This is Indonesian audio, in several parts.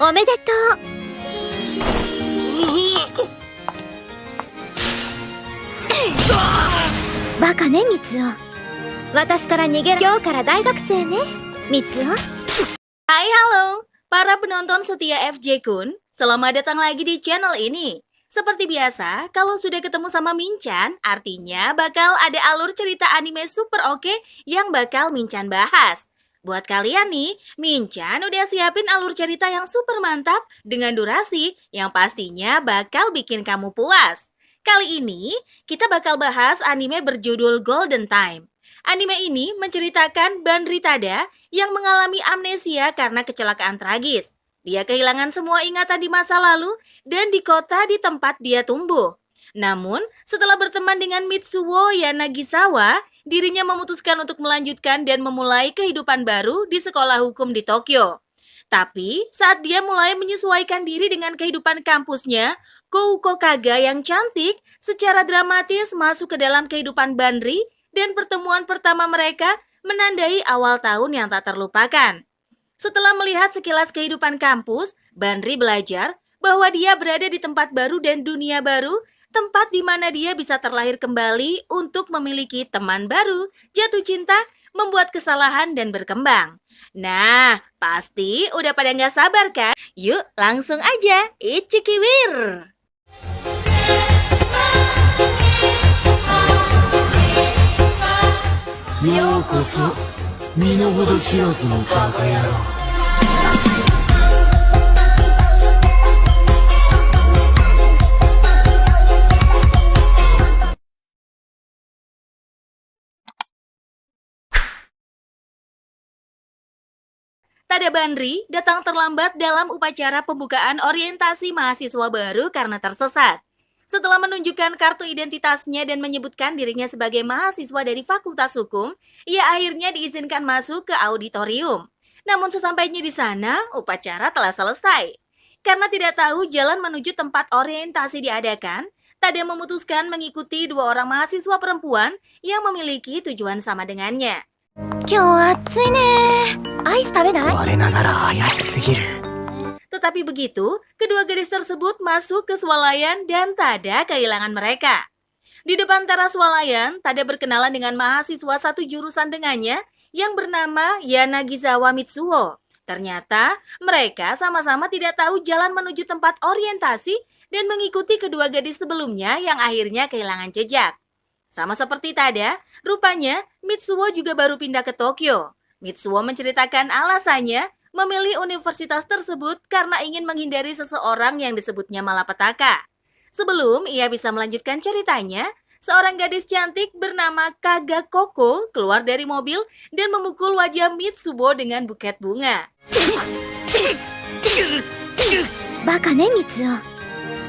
おめでとう。バカね、ミツオ。私から逃げる。今日から大学生ね、ミツオ。Hai halo, para penonton setia FJ Kun, selamat datang lagi di channel ini. Seperti biasa, kalau sudah ketemu sama Minchan, artinya bakal ada alur cerita anime super oke yang bakal Minchan bahas. Buat kalian nih, Minchan udah siapin alur cerita yang super mantap dengan durasi yang pastinya bakal bikin kamu puas. Kali ini, kita bakal bahas anime berjudul Golden Time. Anime ini menceritakan Banri Tada yang mengalami amnesia karena kecelakaan tragis. Dia kehilangan semua ingatan di masa lalu dan di kota di tempat dia tumbuh. Namun, setelah berteman dengan Mitsuo Yanagisawa, dirinya memutuskan untuk melanjutkan dan memulai kehidupan baru di sekolah hukum di Tokyo. Tapi, saat dia mulai menyesuaikan diri dengan kehidupan kampusnya, Kouko Kaga yang cantik secara dramatis masuk ke dalam kehidupan Banri dan pertemuan pertama mereka menandai awal tahun yang tak terlupakan. Setelah melihat sekilas kehidupan kampus, Banri belajar bahwa dia berada di tempat baru dan dunia baru, tempat di mana dia bisa terlahir kembali untuk memiliki teman baru, jatuh cinta, membuat kesalahan, dan berkembang. Nah, pasti udah pada nggak sabar kan? Yuk, langsung aja, Ichikiwir! ようこそ身の程知らずのバカ野郎。Tada Banri datang terlambat dalam upacara pembukaan orientasi mahasiswa baru karena tersesat. Setelah menunjukkan kartu identitasnya dan menyebutkan dirinya sebagai mahasiswa dari Fakultas Hukum, ia akhirnya diizinkan masuk ke auditorium. Namun sesampainya di sana, upacara telah selesai. Karena tidak tahu jalan menuju tempat orientasi diadakan, Tada memutuskan mengikuti dua orang mahasiswa perempuan yang memiliki tujuan sama dengannya. 今日暑いね。アイス食べない？ 我ながら怪しすぎる。 Tetapi begitu, kedua gadis tersebut masuk ke swalayan dan Tada kehilangan mereka. Di depan teras swalayan, Tada berkenalan dengan mahasiswa satu jurusan dengannya yang bernama Yanagisawa Mitsuo. Ternyata mereka sama-sama tidak tahu jalan menuju tempat orientasi dan mengikuti kedua gadis sebelumnya yang akhirnya kehilangan jejak. Sama seperti Tada, rupanya Mitsuo juga baru pindah ke Tokyo. Mitsuo menceritakan alasannya memilih universitas tersebut karena ingin menghindari seseorang yang disebutnya malapetaka. Sebelum ia bisa melanjutkan ceritanya, seorang gadis cantik bernama Kaga Koko keluar dari mobil dan memukul wajah Mitsuo dengan buket bunga. バカね、ミツオ。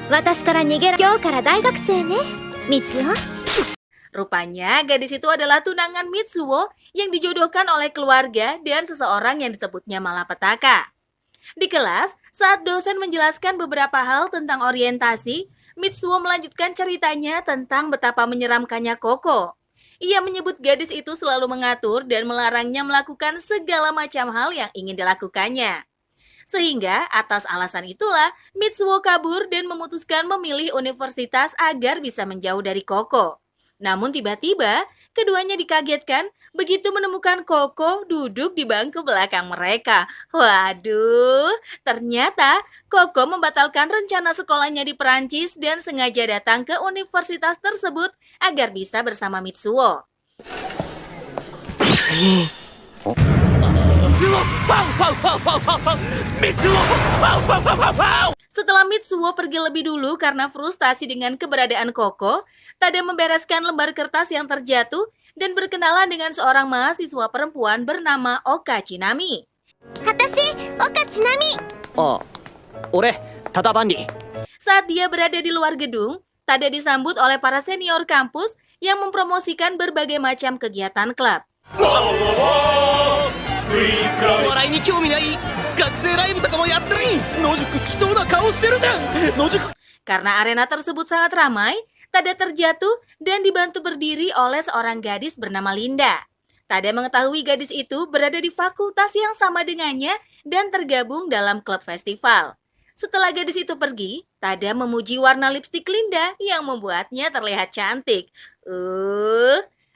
私から逃げる。今日から大学生ね、ミツオ。 Rupanya gadis itu adalah tunangan Mitsuo yang dijodohkan oleh keluarga dan seseorang yang disebutnya malapetaka. Di kelas, saat dosen menjelaskan beberapa hal tentang orientasi, Mitsuo melanjutkan ceritanya tentang betapa menyeramkannya Koko. Ia menyebut gadis itu selalu mengatur dan melarangnya melakukan segala macam hal yang ingin dilakukannya. Sehingga atas alasan itulah Mitsuo kabur dan memutuskan memilih universitas agar bisa menjauh dari Koko. Namun tiba-tiba, keduanya dikagetkan begitu menemukan Koko duduk di bangku belakang mereka. Waduh, ternyata Koko membatalkan rencana sekolahnya di Perancis dan sengaja datang ke universitas tersebut agar bisa bersama Mitsuo. Setelah Mitsuo pergi lebih dulu karena frustasi dengan keberadaan Koko, Tada membereskan lembar kertas yang terjatuh dan berkenalan dengan seorang mahasiswa perempuan bernama Oka Chinami. 私、岡千奈美。あ、俺、タダバンリ。 Saat dia berada di luar gedung, Tada disambut oleh para senior kampus yang mempromosikan berbagai macam kegiatan klub. お笑いに興味ない学生ライブとかもやってない野宿好きそうな顔してるじゃん野宿 Karena arena tersebut sangat ramai, Tada terjatuh dan dibantu berdiri oleh seorang gadis bernama Linda. Tada mengetahui gadis itu berada di fakultas yang sama dengannya dan tergabung dalam klub festival. Setelah gadis itu pergi, Tada memuji warna lipstik Linda yang membuatnya terlihat cantik.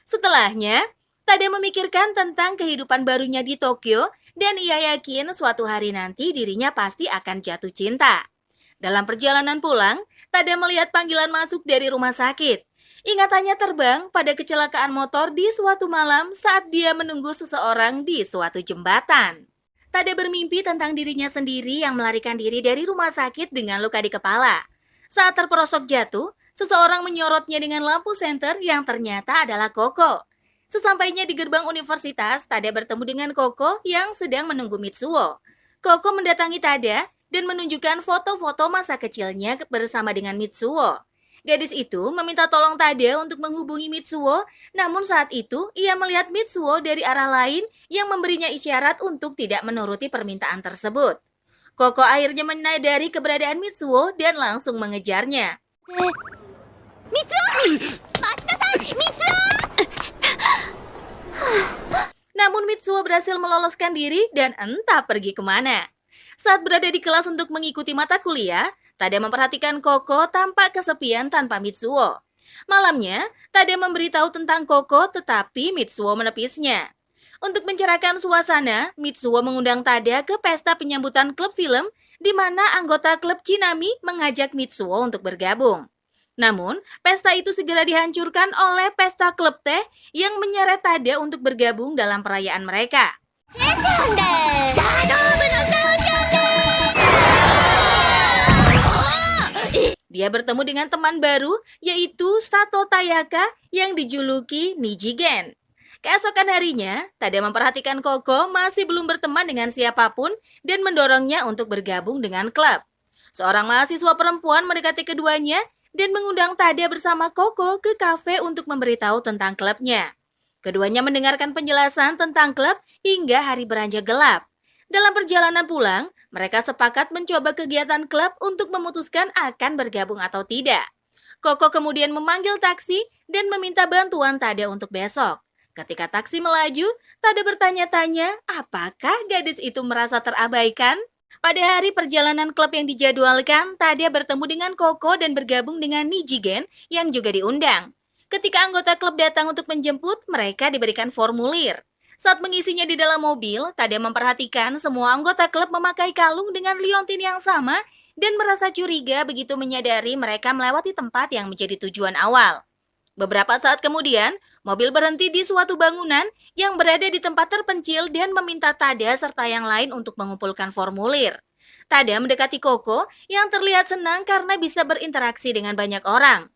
Setelahnya, Tada memikirkan tentang kehidupan barunya di Tokyo dan ia yakin suatu hari nanti dirinya pasti akan jatuh cinta. Dalam perjalanan pulang, Tada melihat panggilan masuk dari rumah sakit. Ingatannya terbang pada kecelakaan motor di suatu malam saat dia menunggu seseorang di suatu jembatan. Tada bermimpi tentang dirinya sendiri yang melarikan diri dari rumah sakit dengan luka di kepala. Saat terperosok jatuh, seseorang menyorotnya dengan lampu senter yang ternyata adalah Koko. Sesampainya di gerbang universitas, Tada bertemu dengan Koko yang sedang menunggu Mitsuo. Koko mendatangi Tada dan menunjukkan foto-foto masa kecilnya bersama dengan Mitsuo. Gadis itu meminta tolong Tada untuk menghubungi Mitsuo, namun saat itu ia melihat Mitsuo dari arah lain yang memberinya isyarat untuk tidak menuruti permintaan tersebut. Koko akhirnya menyadari keberadaan Mitsuo dan langsung mengejarnya. Namun Mitsuo berhasil meloloskan diri dan entah pergi kemana. Saat berada di kelas untuk mengikuti mata kuliah, Tada memperhatikan Koko tampak kesepian tanpa Mitsuo. Malamnya, Tada memberitahu tentang Koko tetapi Mitsuo menepisnya. Untuk mencerahkan suasana, Mitsuo mengundang Tada ke pesta penyambutan klub film di mana anggota klub Chinami mengajak Mitsuo untuk bergabung. Namun, pesta itu segera dihancurkan oleh pesta klub teh yang menyeret Tada untuk bergabung dalam perayaan mereka. Dia bertemu dengan teman baru, yaitu Sato Tayaka yang dijuluki Nijigen. Keesokan harinya, Tada memperhatikan Koko masih belum berteman dengan siapapun dan mendorongnya untuk bergabung dengan klub. Seorang mahasiswa perempuan mendekati keduanya dan mengundang Tada bersama Koko ke kafe untuk memberitahu tentang klubnya. Keduanya mendengarkan penjelasan tentang klub hingga hari beranjak gelap. Dalam perjalanan pulang, mereka sepakat mencoba kegiatan klub untuk memutuskan akan bergabung atau tidak. Koko kemudian memanggil taksi dan meminta bantuan Tada untuk besok. Ketika taksi melaju, Tada bertanya-tanya apakah gadis itu merasa terabaikan? Pada hari perjalanan klub yang dijadwalkan, Tada bertemu dengan Koko dan bergabung dengan Nijigen yang juga diundang. Ketika anggota klub datang untuk menjemput, mereka diberikan formulir. Saat mengisinya di dalam mobil, Tada memperhatikan semua anggota klub memakai kalung dengan liontin yang sama dan merasa curiga begitu menyadari mereka melewati tempat yang menjadi tujuan awal. Beberapa saat kemudian, mobil berhenti di suatu bangunan yang berada di tempat terpencil dan meminta Tada serta yang lain untuk mengumpulkan formulir. Tada mendekati Koko yang terlihat senang karena bisa berinteraksi dengan banyak orang.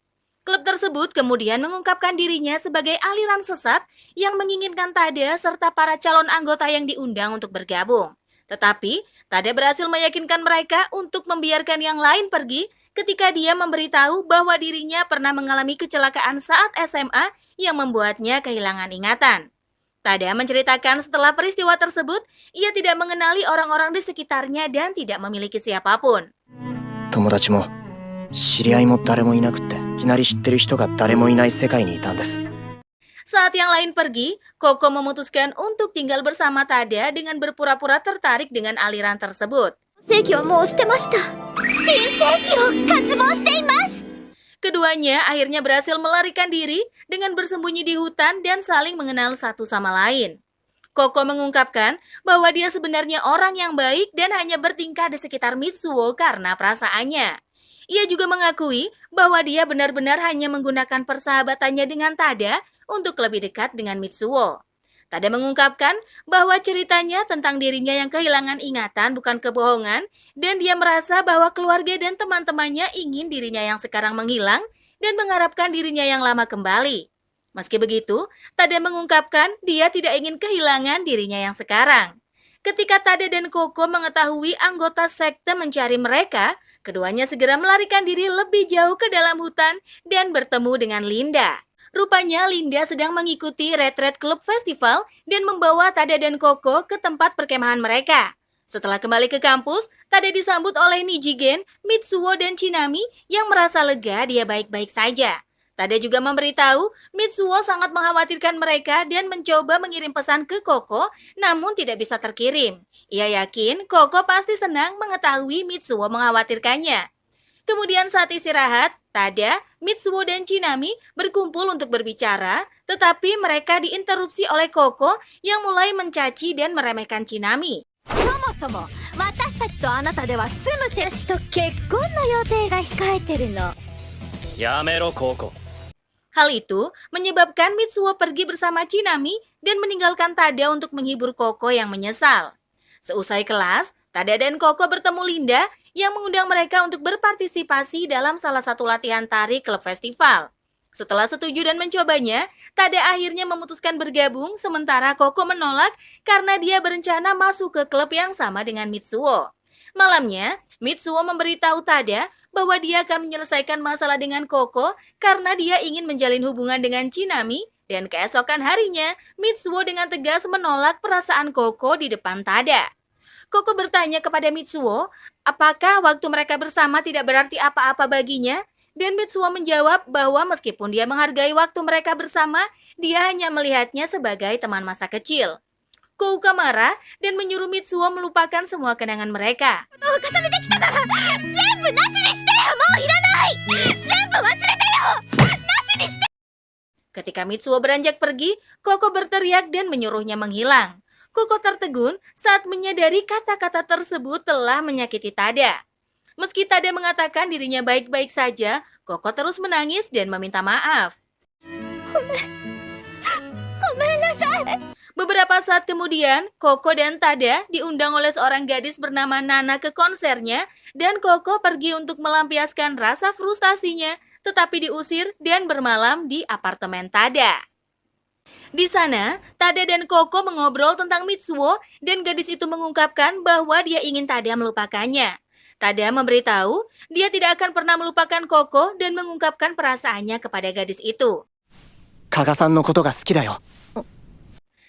Klub tersebut kemudian mengungkapkan dirinya sebagai aliran sesat yang menginginkan Tada serta para calon anggota yang diundang untuk bergabung. Tetapi, Tada berhasil meyakinkan mereka untuk membiarkan yang lain pergi ketika dia memberitahu bahwa dirinya pernah mengalami kecelakaan saat SMA yang membuatnya kehilangan ingatan. Tada menceritakan setelah peristiwa tersebut, ia tidak mengenali orang-orang di sekitarnya dan tidak memiliki siapapun. 友達も知り合いも誰もいなくっていきなり知ってる人が誰もいない世界にいたんです。 Saat yang lain pergi, Koko memutuskan untuk tinggal bersama Tada dengan berpura-pura tertarik dengan aliran tersebut. Keduanya akhirnya berhasil melarikan diri dengan bersembunyi di hutan dan saling mengenal satu sama lain. Koko mengungkapkan bahwa dia sebenarnya orang yang baik dan hanya bertingkah di sekitar Mitsuo karena perasaannya. Ia juga mengakui bahwa dia benar-benar hanya menggunakan persahabatannya dengan Tada untuk lebih dekat dengan Mitsuo. Tada mengungkapkan bahwa ceritanya tentang dirinya yang kehilangan ingatan bukan kebohongan dan dia merasa bahwa keluarga dan teman-temannya ingin dirinya yang sekarang menghilang dan mengharapkan dirinya yang lama kembali. Meski begitu, Tada mengungkapkan dia tidak ingin kehilangan dirinya yang sekarang. Ketika Tada dan Koko mengetahui anggota sekte mencari mereka, keduanya segera melarikan diri lebih jauh ke dalam hutan dan bertemu dengan Linda. Rupanya Linda sedang mengikuti retret klub festival dan membawa Tada dan Koko ke tempat perkemahan mereka. Setelah kembali ke kampus, Tada disambut oleh Nijigen, Mitsuo, dan Chinami yang merasa lega dia baik-baik saja. Tada juga memberitahu Mitsuo sangat mengkhawatirkan mereka dan mencoba mengirim pesan ke Koko, namun tidak bisa terkirim. Ia yakin Koko pasti senang mengetahui Mitsuo mengkhawatirkannya. Kemudian saat istirahat, Tada, Mitsuo, dan Chinami berkumpul untuk berbicara, tetapi mereka diinterupsi oleh Koko yang mulai mencaci dan meremehkan Chinami. そもそも私たちとあなたでは住むせしと結婚の予定が控えてるの。やめろココ。 Hal itu menyebabkan Mitsuo pergi bersama Chinami dan meninggalkan Tada untuk menghibur Koko yang menyesal. Seusai kelas, Tada dan Koko bertemu Linda yang mengundang mereka untuk berpartisipasi dalam salah satu latihan tari klub festival. Setelah setuju dan mencobanya, Tada akhirnya memutuskan bergabung sementara Koko menolak karena dia berencana masuk ke klub yang sama dengan Mitsuo. Malamnya, Mitsuo memberitahu Tada bahwa dia akan menyelesaikan masalah dengan Koko karena dia ingin menjalin hubungan dengan Chinami, dan keesokan harinya Mitsuo dengan tegas menolak perasaan Koko di depan Tada. Koko bertanya kepada Mitsuo, apakah waktu mereka bersama tidak berarti apa-apa baginya? Dan Mitsuo menjawab bahwa meskipun dia menghargai waktu mereka bersama, dia hanya melihatnya sebagai teman masa kecil. Kouka marah dan menyuruh Mitsuo melupakan semua kenangan mereka. Ketika Mitsuo beranjak pergi, Koko berteriak dan menyuruhnya menghilang. Koko tertegun saat menyadari kata-kata tersebut telah menyakiti Tada. Meski Tada mengatakan dirinya baik-baik saja, Koko terus menangis dan meminta maaf. Beberapa saat kemudian, Koko dan Tada diundang oleh seorang gadis bernama Nana ke konsernya dan Koko pergi untuk melampiaskan rasa frustasinya, tetapi diusir dan bermalam di apartemen Tada. Di sana, Tada dan Koko mengobrol tentang Mitsuo dan gadis itu mengungkapkan bahwa dia ingin Tada melupakannya. Tada memberitahu dia tidak akan pernah melupakan Koko dan mengungkapkan perasaannya kepada gadis itu. 加賀さんのことが好きだよ。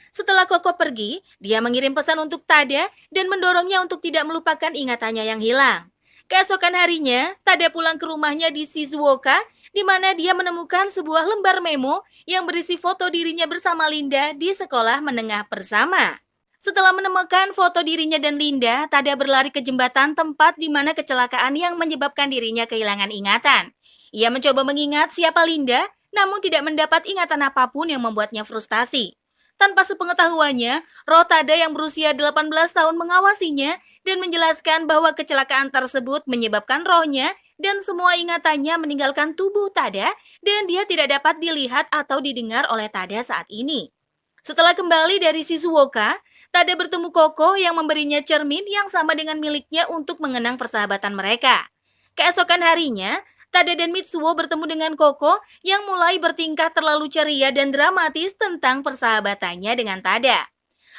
Setelah Koko pergi, dia mengirim pesan untuk Tada dan mendorongnya untuk tidak melupakan ingatannya yang hilang. Keesokan harinya, Tada pulang ke rumahnya di Shizuoka, di mana dia menemukan sebuah lembar memo yang berisi foto dirinya bersama Linda di sekolah menengah bersama. Setelah menemukan foto dirinya dan Linda, Tada berlari ke jembatan tempat di mana kecelakaan yang menyebabkan dirinya kehilangan ingatan. Ia mencoba mengingat siapa Linda, namun tidak mendapat ingatan apapun yang membuatnya frustasi. Tanpa sepengetahuannya, roh Tada yang berusia 18 tahun mengawasinya dan menjelaskan bahwa kecelakaan tersebut menyebabkan rohnya dan semua ingatannya meninggalkan tubuh Tada dan dia tidak dapat dilihat atau didengar oleh Tada saat ini. Setelah kembali dari Shizuoka, Tada bertemu Koko yang memberinya cermin yang sama dengan miliknya untuk mengenang persahabatan mereka. Keesokan harinya, Tada dan Mitsuo bertemu dengan Koko yang mulai bertingkah terlalu ceria dan dramatis tentang persahabatannya dengan Tada.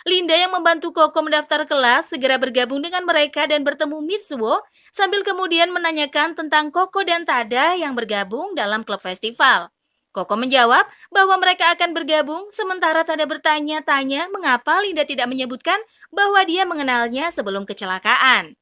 Linda yang membantu Koko mendaftar kelas segera bergabung dengan mereka dan bertemu Mitsuo sambil kemudian menanyakan tentang Koko dan Tada yang bergabung dalam klub festival. Koko menjawab bahwa mereka akan bergabung sementara Tada bertanya-tanya mengapa Linda tidak menyebutkan bahwa dia mengenalnya sebelum kecelakaan.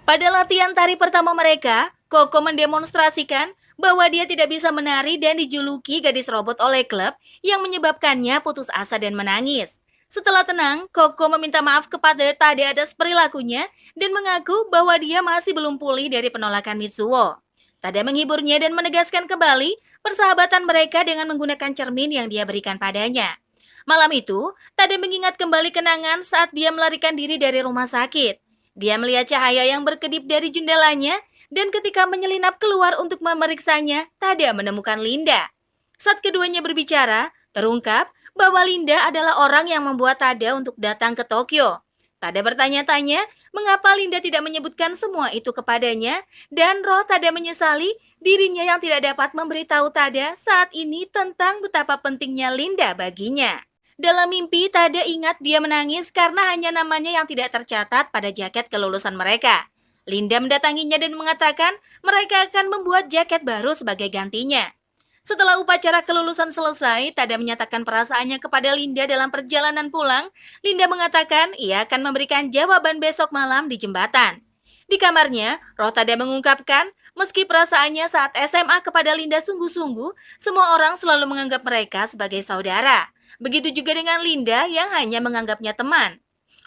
Pada latihan tari pertama mereka, Koko mendemonstrasikan bahwa dia tidak bisa menari dan dijuluki gadis robot oleh klub yang menyebabkannya putus asa dan menangis. Setelah tenang, Koko meminta maaf kepada Tada atas perilakunya dan mengaku bahwa dia masih belum pulih dari penolakan Mitsuo. Tada menghiburnya dan menegaskan kembali persahabatan mereka dengan menggunakan cermin yang dia berikan padanya. Malam itu, Tada mengingat kembali kenangan saat dia melarikan diri dari rumah sakit. Dia melihat cahaya yang berkedip dari jendelanya dan ketika menyelinap keluar untuk memeriksanya, Tada menemukan Linda. Saat keduanya berbicara, terungkap bahwa Linda adalah orang yang membuat Tada untuk datang ke Tokyo. Tada bertanya-tanya mengapa Linda tidak menyebutkan semua itu kepadanya dan roh Tada menyesali dirinya yang tidak dapat memberitahu Tada saat ini tentang betapa pentingnya Linda baginya. Dalam mimpi, Tada ingat dia menangis karena hanya namanya yang tidak tercatat pada jaket kelulusan mereka. Linda mendatanginya dan mengatakan mereka akan membuat jaket baru sebagai gantinya. Setelah upacara kelulusan selesai, Tada menyatakan perasaannya kepada Linda dalam perjalanan pulang. Linda mengatakan ia akan memberikan jawaban besok malam di jembatan. Di kamarnya, roh Tada mengungkapkan, meski perasaannya saat SMA kepada Linda sungguh-sungguh, semua orang selalu menganggap mereka sebagai saudara. Begitu juga dengan Linda yang hanya menganggapnya teman.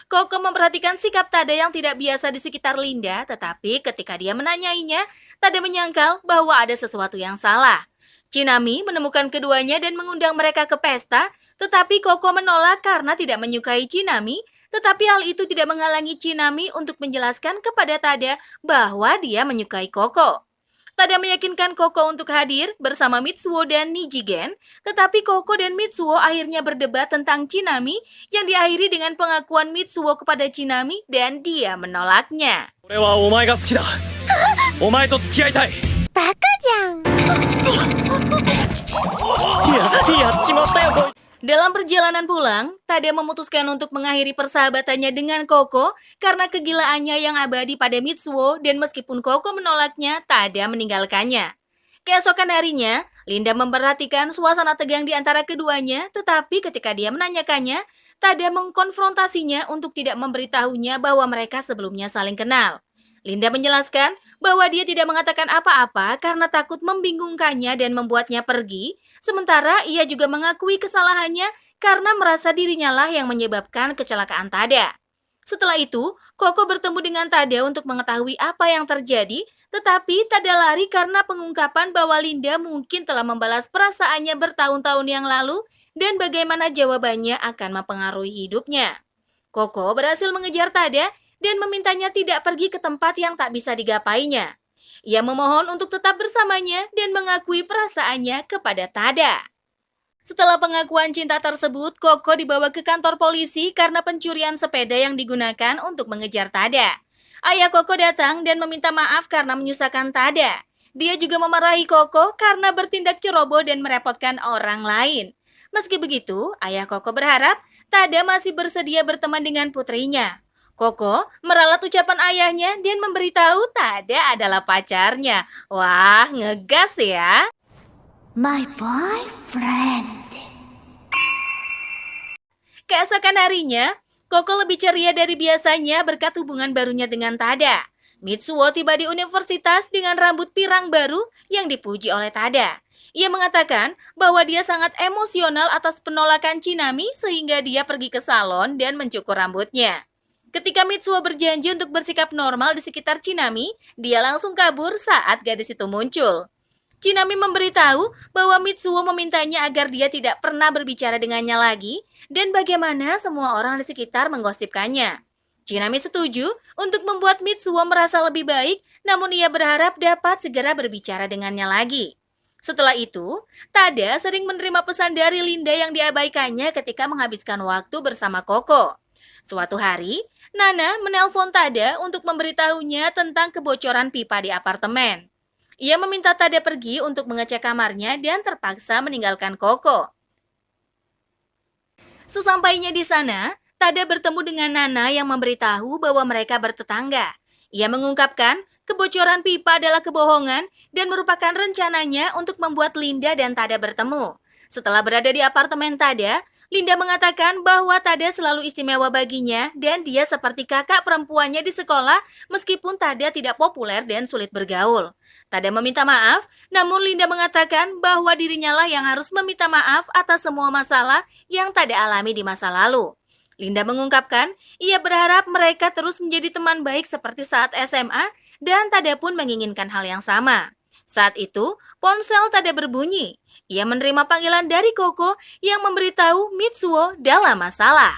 Koko memperhatikan sikap Tada yang tidak biasa di sekitar Linda, tetapi ketika dia menanyainya, Tada menyangkal bahwa ada sesuatu yang salah. Chinami menemukan keduanya dan mengundang mereka ke pesta, tetapi Koko menolak karena tidak menyukai Chinami, tetapi hal itu tidak menghalangi Chinami untuk menjelaskan kepada Tada bahwa dia menyukai Koko. Tada meyakinkan Koko untuk hadir bersama Mitsuo dan Nijigen, tetapi Koko dan Mitsuo akhirnya berdebat tentang Chinami yang diakhiri dengan pengakuan Mitsuo kepada Chinami dan dia menolaknya. 俺はお前が好きだお前と付き合いたいバカじゃん。やっちまったよこい Dalam perjalanan pulang, Tada memutuskan untuk mengakhiri persahabatannya dengan Koko karena kegilaannya yang abadi pada Mitsuo dan meskipun Koko menolaknya, Tada meninggalkannya. Keesokan harinya, Linda memperhatikan suasana tegang di antara keduanya, tetapi ketika dia menanyakannya, Tada mengkonfrontasinya untuk tidak memberitahunya bahwa mereka sebelumnya saling kenal. Linda menjelaskan bahwa dia tidak mengatakan apa-apa karena takut membingungkannya dan membuatnya pergi, sementara ia juga mengakui kesalahannya karena merasa dirinya lah yang menyebabkan kecelakaan Tada. Setelah itu, Koko bertemu dengan Tada untuk mengetahui apa yang terjadi, tetapi Tada lari karena pengungkapan bahwa Linda mungkin telah membalas perasaannya bertahun-tahun yang lalu dan bagaimana jawabannya akan mempengaruhi hidupnya. Koko berhasil mengejar Tada dan memintanya tidak pergi ke tempat yang tak bisa digapainya. Ia memohon untuk tetap bersamanya dan mengakui perasaannya kepada Tada. Setelah pengakuan cinta tersebut, Koko dibawa ke kantor polisi karena pencurian sepeda yang digunakan untuk mengejar Tada. Ayah Koko datang dan meminta maaf karena menyusahkan Tada. Dia juga memarahi Koko karena bertindak ceroboh dan merepotkan orang lain. Meski begitu, ayah Koko berharap Tada masih bersedia berteman dengan putrinya. Koko meralat ucapan ayahnya dan memberitahu Tada adalah pacarnya. Wah, ngegas ya. My boyfriend. Keesokan harinya, Koko lebih ceria dari biasanya berkat hubungan barunya dengan Tada. Mitsuo tiba di universitas dengan rambut pirang baru yang dipuji oleh Tada. Ia mengatakan bahwa dia sangat emosional atas penolakan Chinami sehingga dia pergi ke salon dan mencukur rambutnya. Ketika Mitsuo berjanji untuk bersikap normal di sekitar Chinami, dia langsung kabur saat gadis itu muncul. Chinami memberitahu bahwa Mitsuo memintanya agar dia tidak pernah berbicara dengannya lagi dan bagaimana semua orang di sekitar menggosipkannya. Chinami setuju untuk membuat Mitsuo merasa lebih baik, namun ia berharap dapat segera berbicara dengannya lagi. Setelah itu, Tada sering menerima pesan dari Linda yang diabaikannya ketika menghabiskan waktu bersama Koko. Suatu hari, Nana menelpon Tada untuk memberitahunya tentang kebocoran pipa di apartemen. Ia meminta Tada pergi untuk mengecek kamarnya dan terpaksa meninggalkan Koko. Sesampainya di sana, Tada bertemu dengan Nana yang memberitahu bahwa mereka bertetangga. Ia mengungkapkan kebocoran pipa adalah kebohongan dan merupakan rencananya untuk membuat Linda dan Tada bertemu. Setelah berada di apartemen Tada, Linda mengatakan bahwa Tada selalu istimewa baginya dan dia seperti kakak perempuannya di sekolah meskipun Tada tidak populer dan sulit bergaul. Tada meminta maaf, namun Linda mengatakan bahwa dirinya lah yang harus meminta maaf atas semua masalah yang Tada alami di masa lalu. Linda mengungkapkan ia berharap mereka terus menjadi teman baik seperti saat SMA dan Tada pun menginginkan hal yang sama. Saat itu, ponsel Tada berbunyi. Ia menerima panggilan dari Koko yang memberitahu Mitsuo dalam masalah.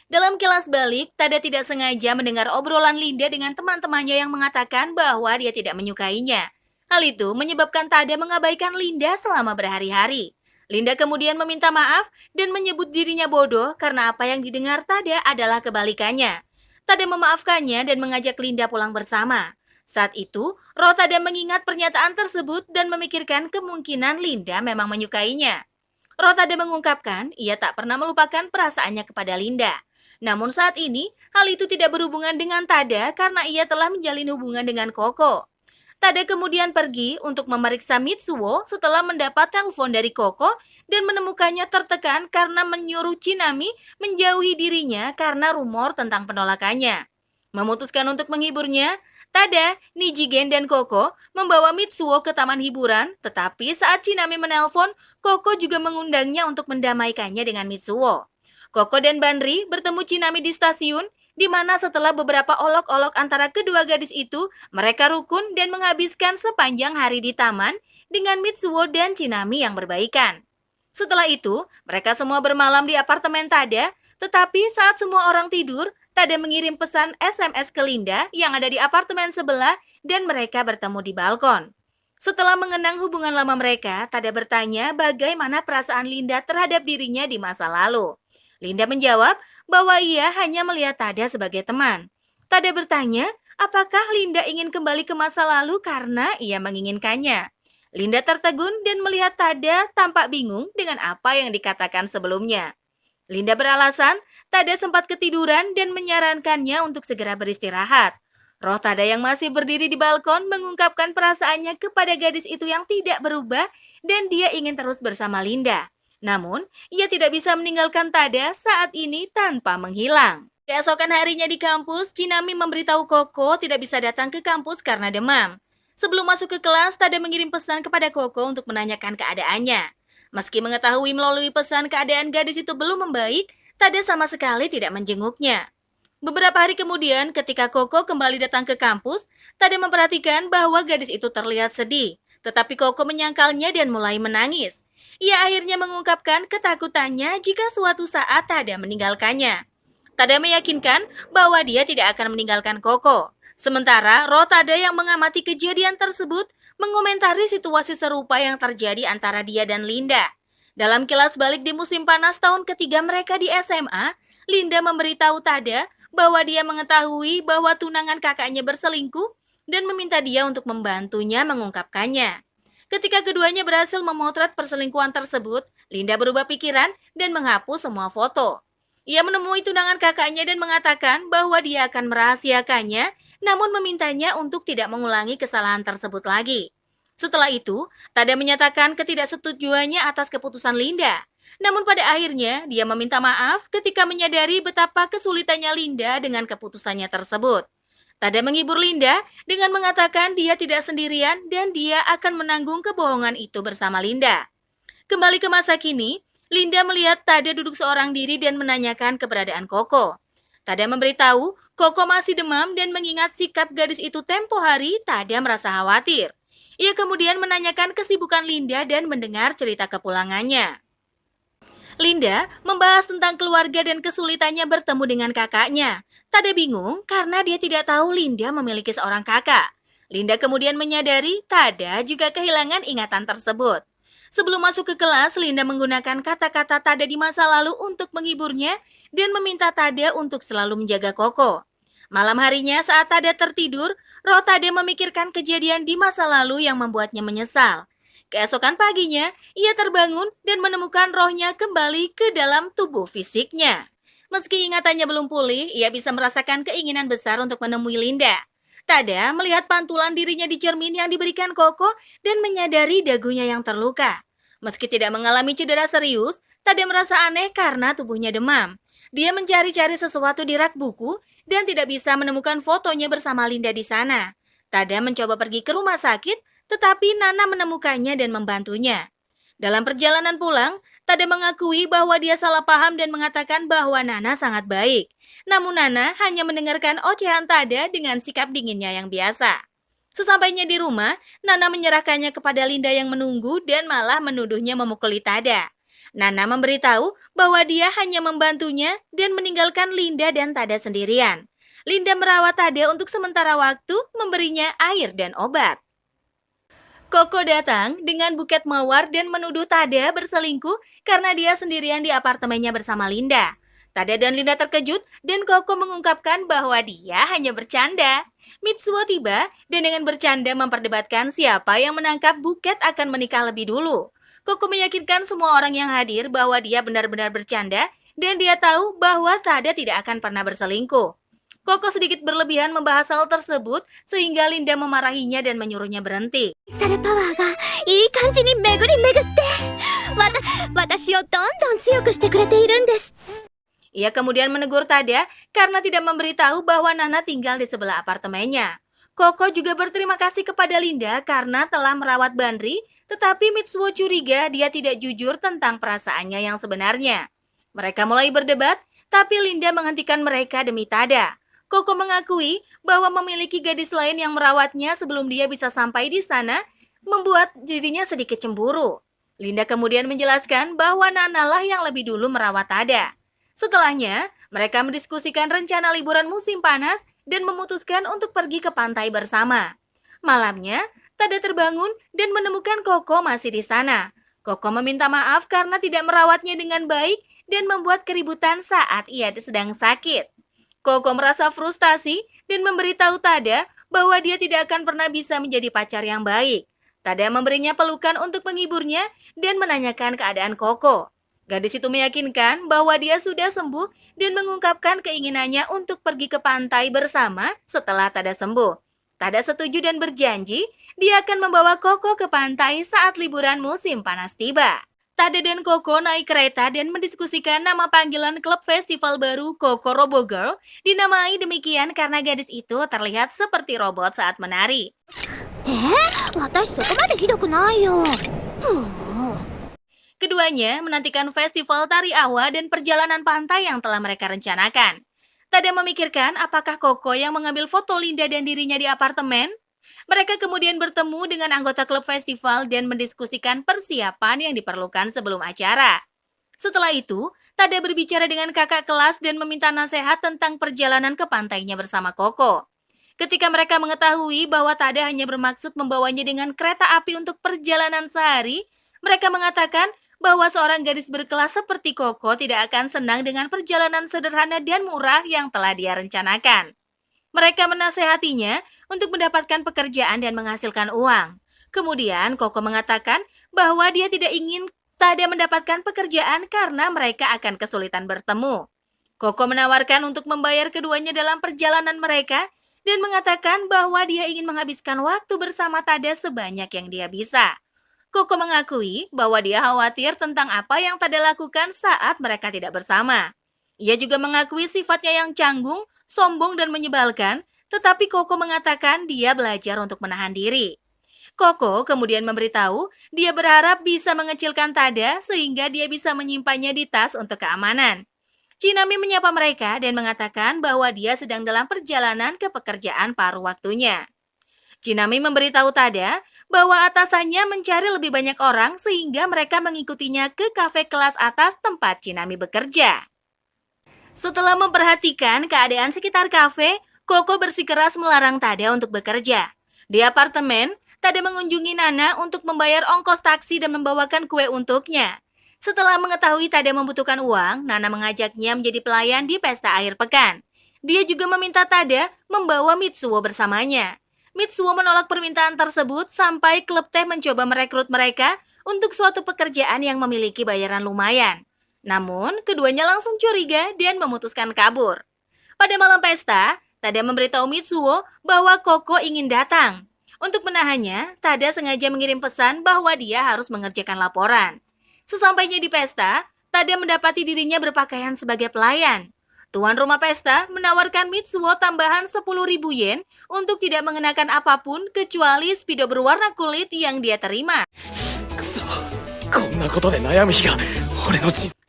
Dalam kilas balik, Tada tidak sengaja mendengar obrolan Linda dengan teman-temannya yang mengatakan bahwa dia tidak menyukainya. Hal itu menyebabkan Tada mengabaikan Linda selama berhari-hari. Linda kemudian meminta maaf dan menyebut dirinya bodoh karena apa yang didengar Tada adalah kebalikannya. Tada memaafkannya dan mengajak Linda pulang bersama. Saat itu, roh Tada mengingat pernyataan tersebut dan memikirkan kemungkinan Linda memang menyukainya. Roh Tada mengungkapkan ia tak pernah melupakan perasaannya kepada Linda. Namun saat ini, hal itu tidak berhubungan dengan Tada karena ia telah menjalin hubungan dengan Koko. Tada kemudian pergi untuk memeriksa Mitsuo setelah mendapat telepon dari Koko dan menemukannya tertekan karena menyuruh Chinami menjauhi dirinya karena rumor tentang penolakannya. Memutuskan untuk menghiburnya, Tada, Nijigen dan Koko membawa Mitsuo ke taman hiburan, tetapi saat Chinami menelpon, Koko juga mengundangnya untuk mendamaikannya dengan Mitsuo. Koko dan Banri bertemu Chinami di stasiun, di mana setelah beberapa olok-olok antara kedua gadis itu, mereka rukun dan menghabiskan sepanjang hari di taman dengan Mitsuo dan Chinami yang berbaikan. Setelah itu, mereka semua bermalam di apartemen Tada, tetapi saat semua orang tidur, Tada mengirim pesan SMS ke Linda yang ada di apartemen sebelah dan mereka bertemu di balkon. Setelah mengenang hubungan lama mereka, Tada bertanya bagaimana perasaan Linda terhadap dirinya di masa lalu. Linda menjawab bahwa ia hanya melihat Tada sebagai teman. Tada bertanya, apakah Linda ingin kembali ke masa lalu karena ia menginginkannya. Linda tertegun dan melihat Tada tampak bingung dengan apa yang dikatakan sebelumnya. Linda beralasan, Tada sempat ketiduran dan menyarankannya untuk segera beristirahat. Roh Tada yang masih berdiri di balkon mengungkapkan perasaannya kepada gadis itu yang tidak berubah dan dia ingin terus bersama Linda. Namun, ia tidak bisa meninggalkan Tada saat ini tanpa menghilang. Keesokan harinya di kampus, Chinami memberitahu Koko tidak bisa datang ke kampus karena demam. Sebelum masuk ke kelas, Tada mengirim pesan kepada Koko untuk menanyakan keadaannya. Meski mengetahui melalui pesan keadaan gadis itu belum membaik, Tada sama sekali tidak menjenguknya. Beberapa hari kemudian, ketika Koko kembali datang ke kampus, Tada memperhatikan bahwa gadis itu terlihat sedih. Tetapi Koko menyangkalnya dan mulai menangis. Ia akhirnya mengungkapkan ketakutannya jika suatu saat Tada meninggalkannya. Tada meyakinkan bahwa dia tidak akan meninggalkan Koko. Sementara roh Tada yang mengamati kejadian tersebut mengomentari situasi serupa yang terjadi antara dia dan Linda. Dalam kilas balik di musim panas tahun ketiga mereka di SMA, Linda memberitahu Tada bahwa dia mengetahui bahwa tunangan kakaknya berselingkuh dan meminta dia untuk membantunya mengungkapkannya. Ketika keduanya berhasil memotret perselingkuhan tersebut, Linda berubah pikiran dan menghapus semua foto. Ia menemui tunangan kakaknya dan mengatakan bahwa dia akan merahasiakannya, namun memintanya untuk tidak mengulangi kesalahan tersebut lagi. Setelah itu, Tada menyatakan ketidaksetujuannya atas keputusan Linda. Namun pada akhirnya, dia meminta maaf ketika menyadari betapa kesulitannya Linda dengan keputusannya tersebut. Tada menghibur Linda dengan mengatakan dia tidak sendirian dan dia akan menanggung kebohongan itu bersama Linda. Kembali ke masa kini, Linda melihat Tada duduk seorang diri dan menanyakan keberadaan Koko. Tada memberitahu Koko masih demam dan mengingat sikap gadis itu tempo hari, Tada merasa khawatir. Ia kemudian menanyakan kesibukan Linda dan mendengar cerita kepulangannya. Linda membahas tentang keluarga dan kesulitannya bertemu dengan kakaknya. Tada bingung karena dia tidak tahu Linda memiliki seorang kakak. Linda kemudian menyadari Tada juga kehilangan ingatan tersebut. Sebelum masuk ke kelas, Linda menggunakan kata-kata Tada di masa lalu untuk menghiburnya dan meminta Tada untuk selalu menjaga Koko. Malam harinya saat Tada tertidur, roh Tada memikirkan kejadian di masa lalu yang membuatnya menyesal. Keesokan paginya, ia terbangun dan menemukan rohnya kembali ke dalam tubuh fisiknya. Meski ingatannya belum pulih, ia bisa merasakan keinginan besar untuk menemui Linda. Tada melihat pantulan dirinya di cermin yang diberikan Koko dan menyadari dagunya yang terluka. Meski tidak mengalami cedera serius, Tada merasa aneh karena tubuhnya demam. Dia mencari-cari sesuatu di rak buku dan tidak bisa menemukan fotonya bersama Linda di sana. Tada mencoba pergi ke rumah sakit, tetapi Nana menemukannya dan membantunya. Dalam perjalanan pulang, Tada mengakui bahwa dia salah paham dan mengatakan bahwa Nana sangat baik. Namun Nana hanya mendengarkan ocehan Tada dengan sikap dinginnya yang biasa. Sesampainya di rumah, Nana menyerahkannya kepada Linda yang menunggu dan malah menuduhnya memukuli Tada. Nana memberitahu bahwa dia hanya membantunya dan meninggalkan Linda dan Tada sendirian. Linda merawat Tada untuk sementara waktu, memberinya air dan obat. Koko datang dengan buket mawar dan menuduh Tada berselingkuh karena dia sendirian di apartemennya bersama Linda. Tada dan Linda terkejut dan Koko mengungkapkan bahwa dia hanya bercanda. Mitsuo tiba dan dengan bercanda memperdebatkan siapa yang menangkap buket akan menikah lebih dulu. Koko meyakinkan semua orang yang hadir bahwa dia benar-benar bercanda dan dia tahu bahwa Tada tidak akan pernah berselingkuh. Koko sedikit berlebihan membahas hal tersebut sehingga Linda memarahinya dan menyuruhnya berhenti. サルパワーがいい感じに巡り巡って私をどんどん強くしてくれているんです。 Ia kemudian menegur Tada karena tidak memberitahu bahwa Nana tinggal di sebelah apartemennya. Koko juga berterima kasih kepada Linda karena telah merawat Banri, tetapi Mitsuo curiga dia tidak jujur tentang perasaannya yang sebenarnya. Mereka mulai berdebat, tapi Linda menghentikan mereka demi Tada. Koko mengakui bahwa memiliki gadis lain yang merawatnya sebelum dia bisa sampai di sana, membuat dirinya sedikit cemburu. Linda kemudian menjelaskan bahwa Nana lah yang lebih dulu merawat Tada. Setelahnya, mereka mendiskusikan rencana liburan musim panas dan memutuskan untuk pergi ke pantai bersama. Malamnya, Tada terbangun dan menemukan Koko masih di sana. Koko meminta maaf karena tidak merawatnya dengan baik dan membuat keributan saat ia sedang sakit. Koko merasa frustasi dan memberitahu Tada bahwa dia tidak akan pernah bisa menjadi pacar yang baik. Tada memberinya pelukan untuk menghiburnya dan menanyakan keadaan Koko. Gadis itu meyakinkan bahwa dia sudah sembuh dan mengungkapkan keinginannya untuk pergi ke pantai bersama setelah Tada sembuh. Tada setuju dan berjanji dia akan membawa Koko ke pantai saat liburan musim panas tiba. Tada dan Koko naik kereta dan mendiskusikan nama panggilan klub festival baru Koko Robo Girl, dinamai demikian karena gadis itu terlihat seperti robot saat menari. 私そこまでひどくないよ。Keduanya menantikan festival tari awa dan perjalanan pantai yang telah mereka rencanakan. Tada memikirkan apakah Koko yang mengambil foto Linda dan dirinya di apartemen. Mereka kemudian bertemu dengan anggota klub festival dan mendiskusikan persiapan yang diperlukan sebelum acara. Setelah itu, Tada berbicara dengan kakak kelas dan meminta nasihat tentang perjalanan ke pantainya bersama Koko. Ketika mereka mengetahui bahwa Tada hanya bermaksud membawanya dengan kereta api untuk perjalanan sehari, mereka mengatakan bahwa seorang gadis berkelas seperti Koko tidak akan senang dengan perjalanan sederhana dan murah yang telah dia rencanakan. Mereka menasehatinya untuk mendapatkan pekerjaan dan menghasilkan uang. Kemudian Koko mengatakan bahwa dia tidak ingin Tada mendapatkan pekerjaan karena mereka akan kesulitan bertemu. Koko menawarkan untuk membayar keduanya dalam perjalanan mereka dan mengatakan bahwa dia ingin menghabiskan waktu bersama Tada sebanyak yang dia bisa. Koko mengakui bahwa dia khawatir tentang apa yang Tada lakukan saat mereka tidak bersama. Ia juga mengakui sifatnya yang canggung, sombong dan menyebalkan, tetapi Koko mengatakan dia belajar untuk menahan diri. Koko kemudian memberitahu dia berharap bisa mengecilkan Tada sehingga dia bisa menyimpannya di tas untuk keamanan. Chinami menyapa mereka dan mengatakan bahwa dia sedang dalam perjalanan ke pekerjaan paruh waktunya. Chinami memberitahu Tada bahwa atasannya mencari lebih banyak orang sehingga mereka mengikutinya ke kafe kelas atas tempat Chinami bekerja. Setelah memperhatikan keadaan sekitar kafe, Koko bersikeras melarang Tada untuk bekerja. Di apartemen, Tada mengunjungi Nana untuk membayar ongkos taksi dan membawakan kue untuknya. Setelah mengetahui Tada membutuhkan uang, Nana mengajaknya menjadi pelayan di pesta akhir pekan. Dia juga meminta Tada membawa Mitsuo bersamanya. Mitsuo menolak permintaan tersebut sampai klub teh mencoba merekrut mereka untuk suatu pekerjaan yang memiliki bayaran lumayan. Namun, keduanya langsung curiga dan memutuskan kabur. Pada malam pesta, Tada memberitahu Mitsuo bahwa Koko ingin datang. Untuk menahannya, Tada sengaja mengirim pesan bahwa dia harus mengerjakan laporan. Sesampainya di pesta, Tada mendapati dirinya berpakaian sebagai pelayan. Tuan rumah pesta menawarkan Mitsuo tambahan 10.000 yen untuk tidak mengenakan apapun kecuali spidol berwarna kulit yang dia terima.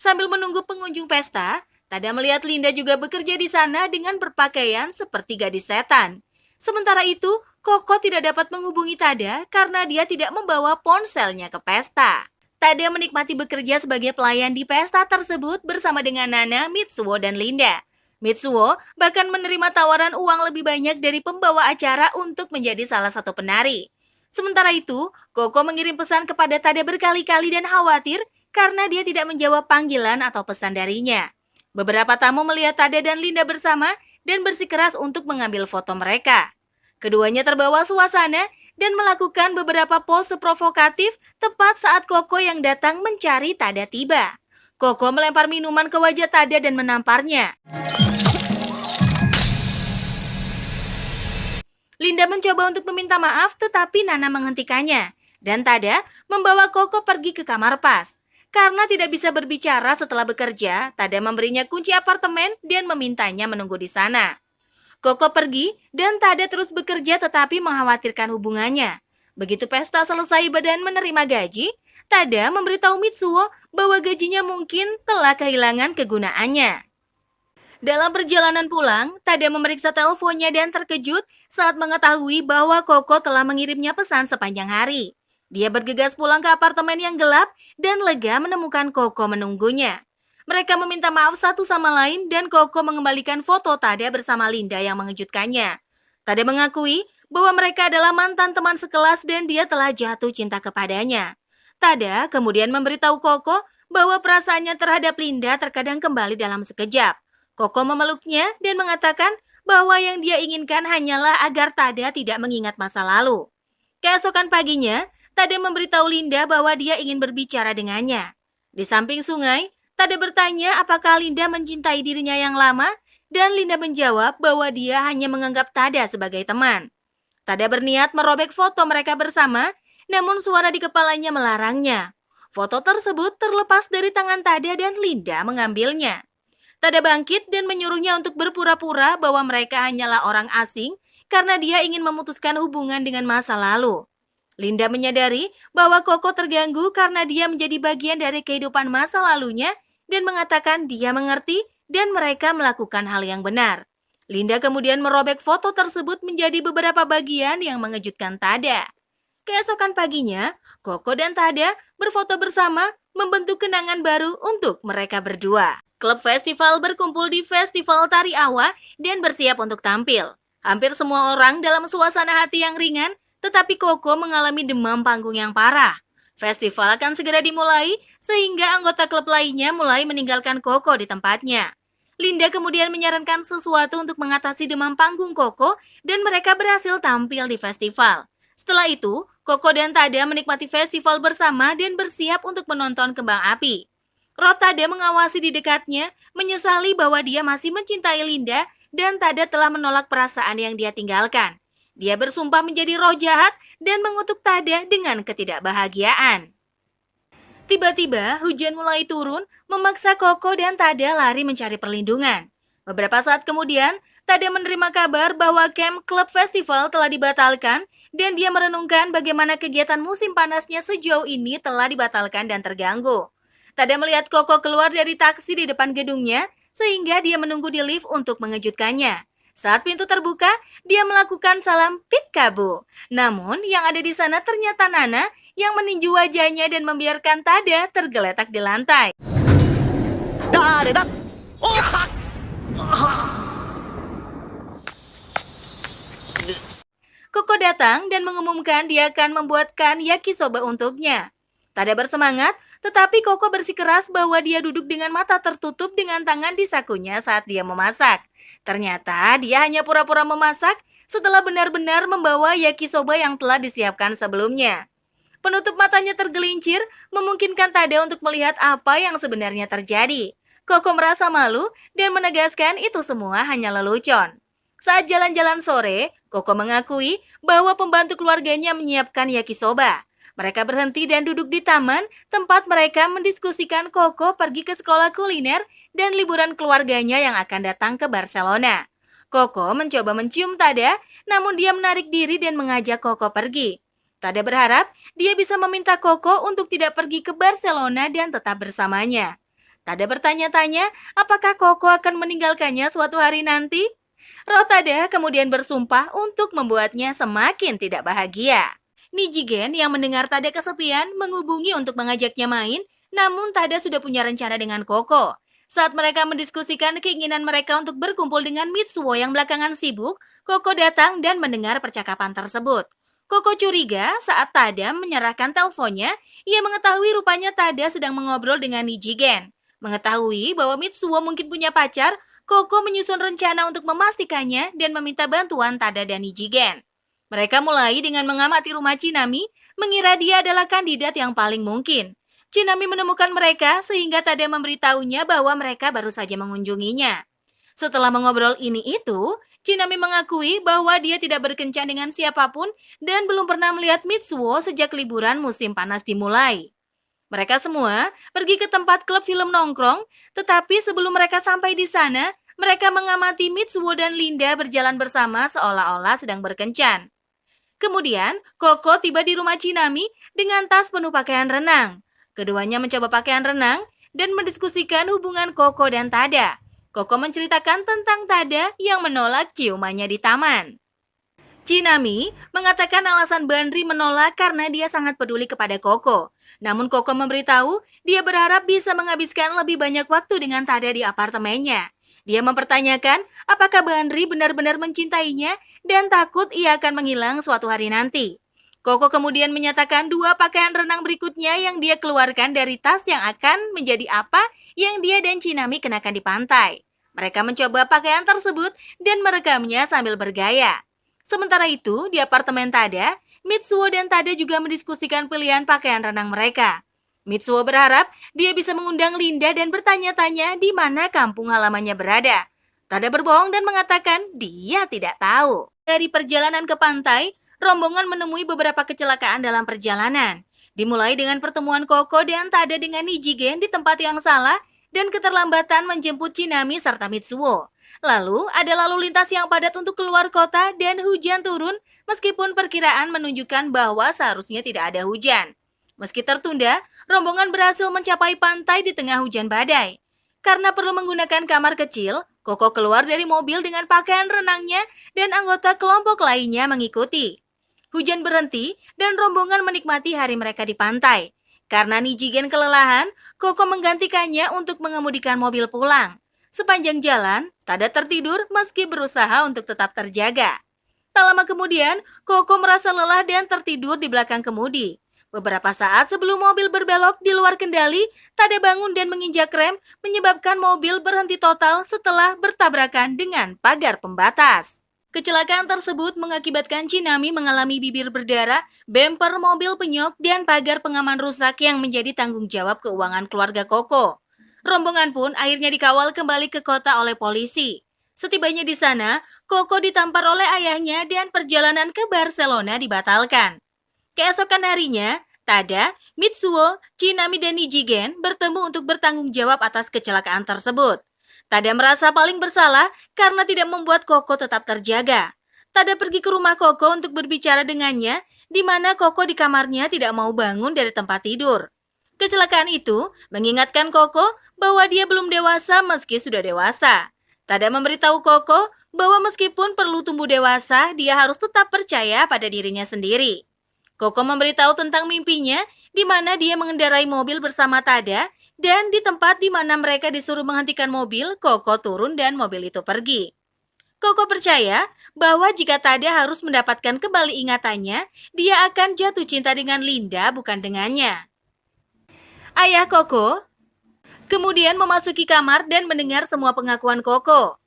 Sambil menunggu pengunjung pesta, Tada melihat Linda juga bekerja di sana dengan berpakaian seperti gadis setan. Sementara itu, Koko tidak dapat menghubungi Tada karena dia tidak membawa ponselnya ke pesta. Tada menikmati bekerja sebagai pelayan di pesta tersebut bersama dengan Nana, Mitsuo, dan Linda. Mitsuo bahkan menerima tawaran uang lebih banyak dari pembawa acara untuk menjadi salah satu penari. Sementara itu, Koko mengirim pesan kepada Tada berkali-kali dan khawatir karena dia tidak menjawab panggilan atau pesan darinya. Beberapa tamu melihat Tada dan Linda bersama dan bersikeras untuk mengambil foto mereka. Keduanya terbawa suasana dan melakukan beberapa pose provokatif tepat saat Koko yang datang mencari Tada tiba. Koko melempar minuman ke wajah Tada dan menamparnya. Linda mencoba untuk meminta maaf tetapi Nana menghentikannya. Dan Tada membawa Koko pergi ke kamar pas. Karena tidak bisa berbicara setelah bekerja, Tada memberinya kunci apartemen dan memintanya menunggu di sana. Koko pergi dan Tada terus bekerja tetapi mengkhawatirkan hubungannya. Begitu pesta selesai dan menerima gaji, Tada memberitahu Mitsuo bahwa gajinya mungkin telah kehilangan kegunaannya. Dalam perjalanan pulang, Tada memeriksa teleponnya dan terkejut saat mengetahui bahwa Koko telah mengirimnya pesan sepanjang hari. Dia bergegas pulang ke apartemen yang gelap dan lega menemukan Koko menunggunya. Mereka meminta maaf satu sama lain dan Koko mengembalikan foto Tada bersama Linda yang mengejutkannya. Tada mengakui bahwa mereka adalah mantan teman sekelas dan dia telah jatuh cinta kepadanya. Tada kemudian memberitahu Koko bahwa perasaannya terhadap Linda terkadang kembali dalam sekejap. Koko memeluknya dan mengatakan bahwa yang dia inginkan hanyalah agar Tada tidak mengingat masa lalu. Keesokan paginya, Tada memberitahu Linda bahwa dia ingin berbicara dengannya. Di samping sungai, Tada bertanya apakah Linda mencintai dirinya yang lama, dan Linda menjawab bahwa dia hanya menganggap Tada sebagai teman. Tada berniat merobek foto mereka bersama, namun suara di kepalanya melarangnya. Foto tersebut terlepas dari tangan Tada dan Linda mengambilnya. Tada bangkit dan menyuruhnya untuk berpura-pura bahwa mereka hanyalah orang asing karena dia ingin memutuskan hubungan dengan masa lalu. Linda menyadari bahwa Koko terganggu karena dia menjadi bagian dari kehidupan masa lalunya dan mengatakan dia mengerti dan mereka melakukan hal yang benar. Linda kemudian merobek foto tersebut menjadi beberapa bagian yang mengejutkan Tada. Keesokan paginya, Koko dan Tada berfoto bersama membentuk kenangan baru untuk mereka berdua. Klub festival berkumpul di Festival Tari Awa dan bersiap untuk tampil. Hampir semua orang dalam suasana hati yang ringan, tetapi Koko mengalami demam panggung yang parah. Festival akan segera dimulai sehingga anggota klub lainnya mulai meninggalkan Koko di tempatnya. Linda kemudian menyarankan sesuatu untuk mengatasi demam panggung Koko dan mereka berhasil tampil di festival. Setelah itu, Koko dan Tada menikmati festival bersama dan bersiap untuk menonton kembang api. Roh Tada mengawasi di dekatnya, menyesali bahwa dia masih mencintai Linda dan Tada telah menolak perasaan yang dia tinggalkan. Dia bersumpah menjadi roh jahat dan mengutuk Tada dengan ketidakbahagiaan. Tiba-tiba hujan mulai turun, memaksa Koko dan Tada lari mencari perlindungan. Beberapa saat kemudian, Tada menerima kabar bahwa camp klub festival telah dibatalkan dan dia merenungkan bagaimana kegiatan musim panasnya sejauh ini telah dibatalkan dan terganggu. Tada melihat Koko keluar dari taksi di depan gedungnya sehingga dia menunggu di lift untuk mengejutkannya. Saat pintu terbuka, dia melakukan salam peekaboo. Namun, yang ada di sana ternyata Nana yang meninju wajahnya dan membiarkan Tada tergeletak di lantai. Koko datang dan mengumumkan dia akan membuatkan yakisoba untuknya. Tada bersemangat, tetapi Koko bersikeras bahwa dia duduk dengan mata tertutup dengan tangan di sakunya saat dia memasak. Ternyata dia hanya pura-pura memasak setelah benar-benar membawa yakisoba yang telah disiapkan sebelumnya. Penutup matanya tergelincir, memungkinkan Tada untuk melihat apa yang sebenarnya terjadi. Koko merasa malu dan menegaskan itu semua hanya lelucon. Saat jalan-jalan sore, Koko mengakui bahwa pembantu keluarganya menyiapkan yakisoba. Mereka berhenti dan duduk di taman, tempat mereka mendiskusikan Koko pergi ke sekolah kuliner dan liburan keluarganya yang akan datang ke Barcelona. Koko mencoba mencium Tada, namun dia menarik diri dan mengajak Koko pergi. Tada berharap dia bisa meminta Koko untuk tidak pergi ke Barcelona dan tetap bersamanya. Tada bertanya-tanya apakah Koko akan meninggalkannya suatu hari nanti. Roh Tada kemudian bersumpah untuk membuatnya semakin tidak bahagia. Nijigen yang mendengar Tada kesepian menghubungi untuk mengajaknya main, namun Tada sudah punya rencana dengan Koko. Saat mereka mendiskusikan keinginan mereka untuk berkumpul dengan Mitsuo yang belakangan sibuk, Koko datang dan mendengar percakapan tersebut. Koko curiga saat Tada menyerahkan teleponnya, ia mengetahui rupanya Tada sedang mengobrol dengan Nijigen. Mengetahui bahwa Mitsuo mungkin punya pacar, Koko menyusun rencana untuk memastikannya dan meminta bantuan Tada dan Nijigen. Mereka mulai dengan mengamati rumah Chinami, mengira dia adalah kandidat yang paling mungkin. Chinami menemukan mereka sehingga Tada memberitahunya bahwa mereka baru saja mengunjunginya. Setelah mengobrol ini itu, Chinami mengakui bahwa dia tidak berkencan dengan siapapun dan belum pernah melihat Mitsuo sejak liburan musim panas dimulai. Mereka semua pergi ke tempat klub film nongkrong, tetapi sebelum mereka sampai di sana, mereka mengamati Mitsuo dan Linda berjalan bersama seolah-olah sedang berkencan. Kemudian, Koko tiba di rumah Chinami dengan tas penuh pakaian renang. Keduanya mencoba pakaian renang dan mendiskusikan hubungan Koko dan Tada. Koko menceritakan tentang Tada yang menolak ciumannya di taman. Chinami mengatakan alasan Banri menolak karena dia sangat peduli kepada Koko. Namun Koko memberitahu dia berharap bisa menghabiskan lebih banyak waktu dengan Tada di apartemennya. Dia mempertanyakan apakah Banri benar-benar mencintainya dan takut ia akan menghilang suatu hari nanti. Koko kemudian menyatakan 2 pakaian renang berikutnya yang dia keluarkan dari tas yang akan menjadi apa yang dia dan Chinami kenakan di pantai. Mereka mencoba pakaian tersebut dan merekamnya sambil bergaya. Sementara itu, di apartemen Tada, Mitsuo dan Tada juga mendiskusikan pilihan pakaian renang mereka. Mitsuo berharap dia bisa mengundang Linda dan bertanya-tanya di mana kampung halamannya berada. Tada berbohong dan mengatakan dia tidak tahu. Dari perjalanan ke pantai, rombongan menemui beberapa kecelakaan dalam perjalanan. Dimulai dengan pertemuan Koko dan Tada dengan Nijigen di tempat yang salah dan keterlambatan menjemput Chinami serta Mitsuo. Lalu, ada lalu lintas yang padat untuk keluar kota dan hujan turun meskipun perkiraan menunjukkan bahwa seharusnya tidak ada hujan. Meski tertunda, rombongan berhasil mencapai pantai di tengah hujan badai. Karena perlu menggunakan kamar kecil, Koko keluar dari mobil dengan pakaian renangnya dan anggota kelompok lainnya mengikuti. Hujan berhenti dan rombongan menikmati hari mereka di pantai. Karena Nijigen kelelahan, Koko menggantikannya untuk mengemudikan mobil pulang. Sepanjang jalan, Tada tertidur meski berusaha untuk tetap terjaga. Tak lama kemudian, Koko merasa lelah dan tertidur di belakang kemudi. Beberapa saat sebelum mobil berbelok di luar kendali, Tada bangun dan menginjak rem, menyebabkan mobil berhenti total setelah bertabrakan dengan pagar pembatas. Kecelakaan tersebut mengakibatkan Chinami mengalami bibir berdarah, bemper mobil penyok, dan pagar pengaman rusak yang menjadi tanggung jawab keuangan keluarga Koko. Rombongan pun akhirnya dikawal kembali ke kota oleh polisi. Setibanya di sana, Koko ditampar oleh ayahnya dan perjalanan ke Barcelona dibatalkan. Keesokan harinya, Tada, Mitsuo, Chinami, dan Nijigen bertemu untuk bertanggung jawab atas kecelakaan tersebut. Tada merasa paling bersalah karena tidak membuat Koko tetap terjaga. Tada pergi ke rumah Koko untuk berbicara dengannya, di mana Koko di kamarnya tidak mau bangun dari tempat tidur. Kecelakaan itu mengingatkan Koko bahwa dia belum dewasa meski sudah dewasa. Tada memberitahu Koko bahwa meskipun perlu tumbuh dewasa, dia harus tetap percaya pada dirinya sendiri. Koko memberitahu tentang mimpinya, di mana dia mengendarai mobil bersama Tada, dan di tempat di mana mereka disuruh menghentikan mobil, Koko turun dan mobil itu pergi. Koko percaya bahwa jika Tada harus mendapatkan kembali ingatannya, dia akan jatuh cinta dengan Linda, bukan dengannya. Ayah Koko kemudian memasuki kamar dan mendengar semua pengakuan Koko.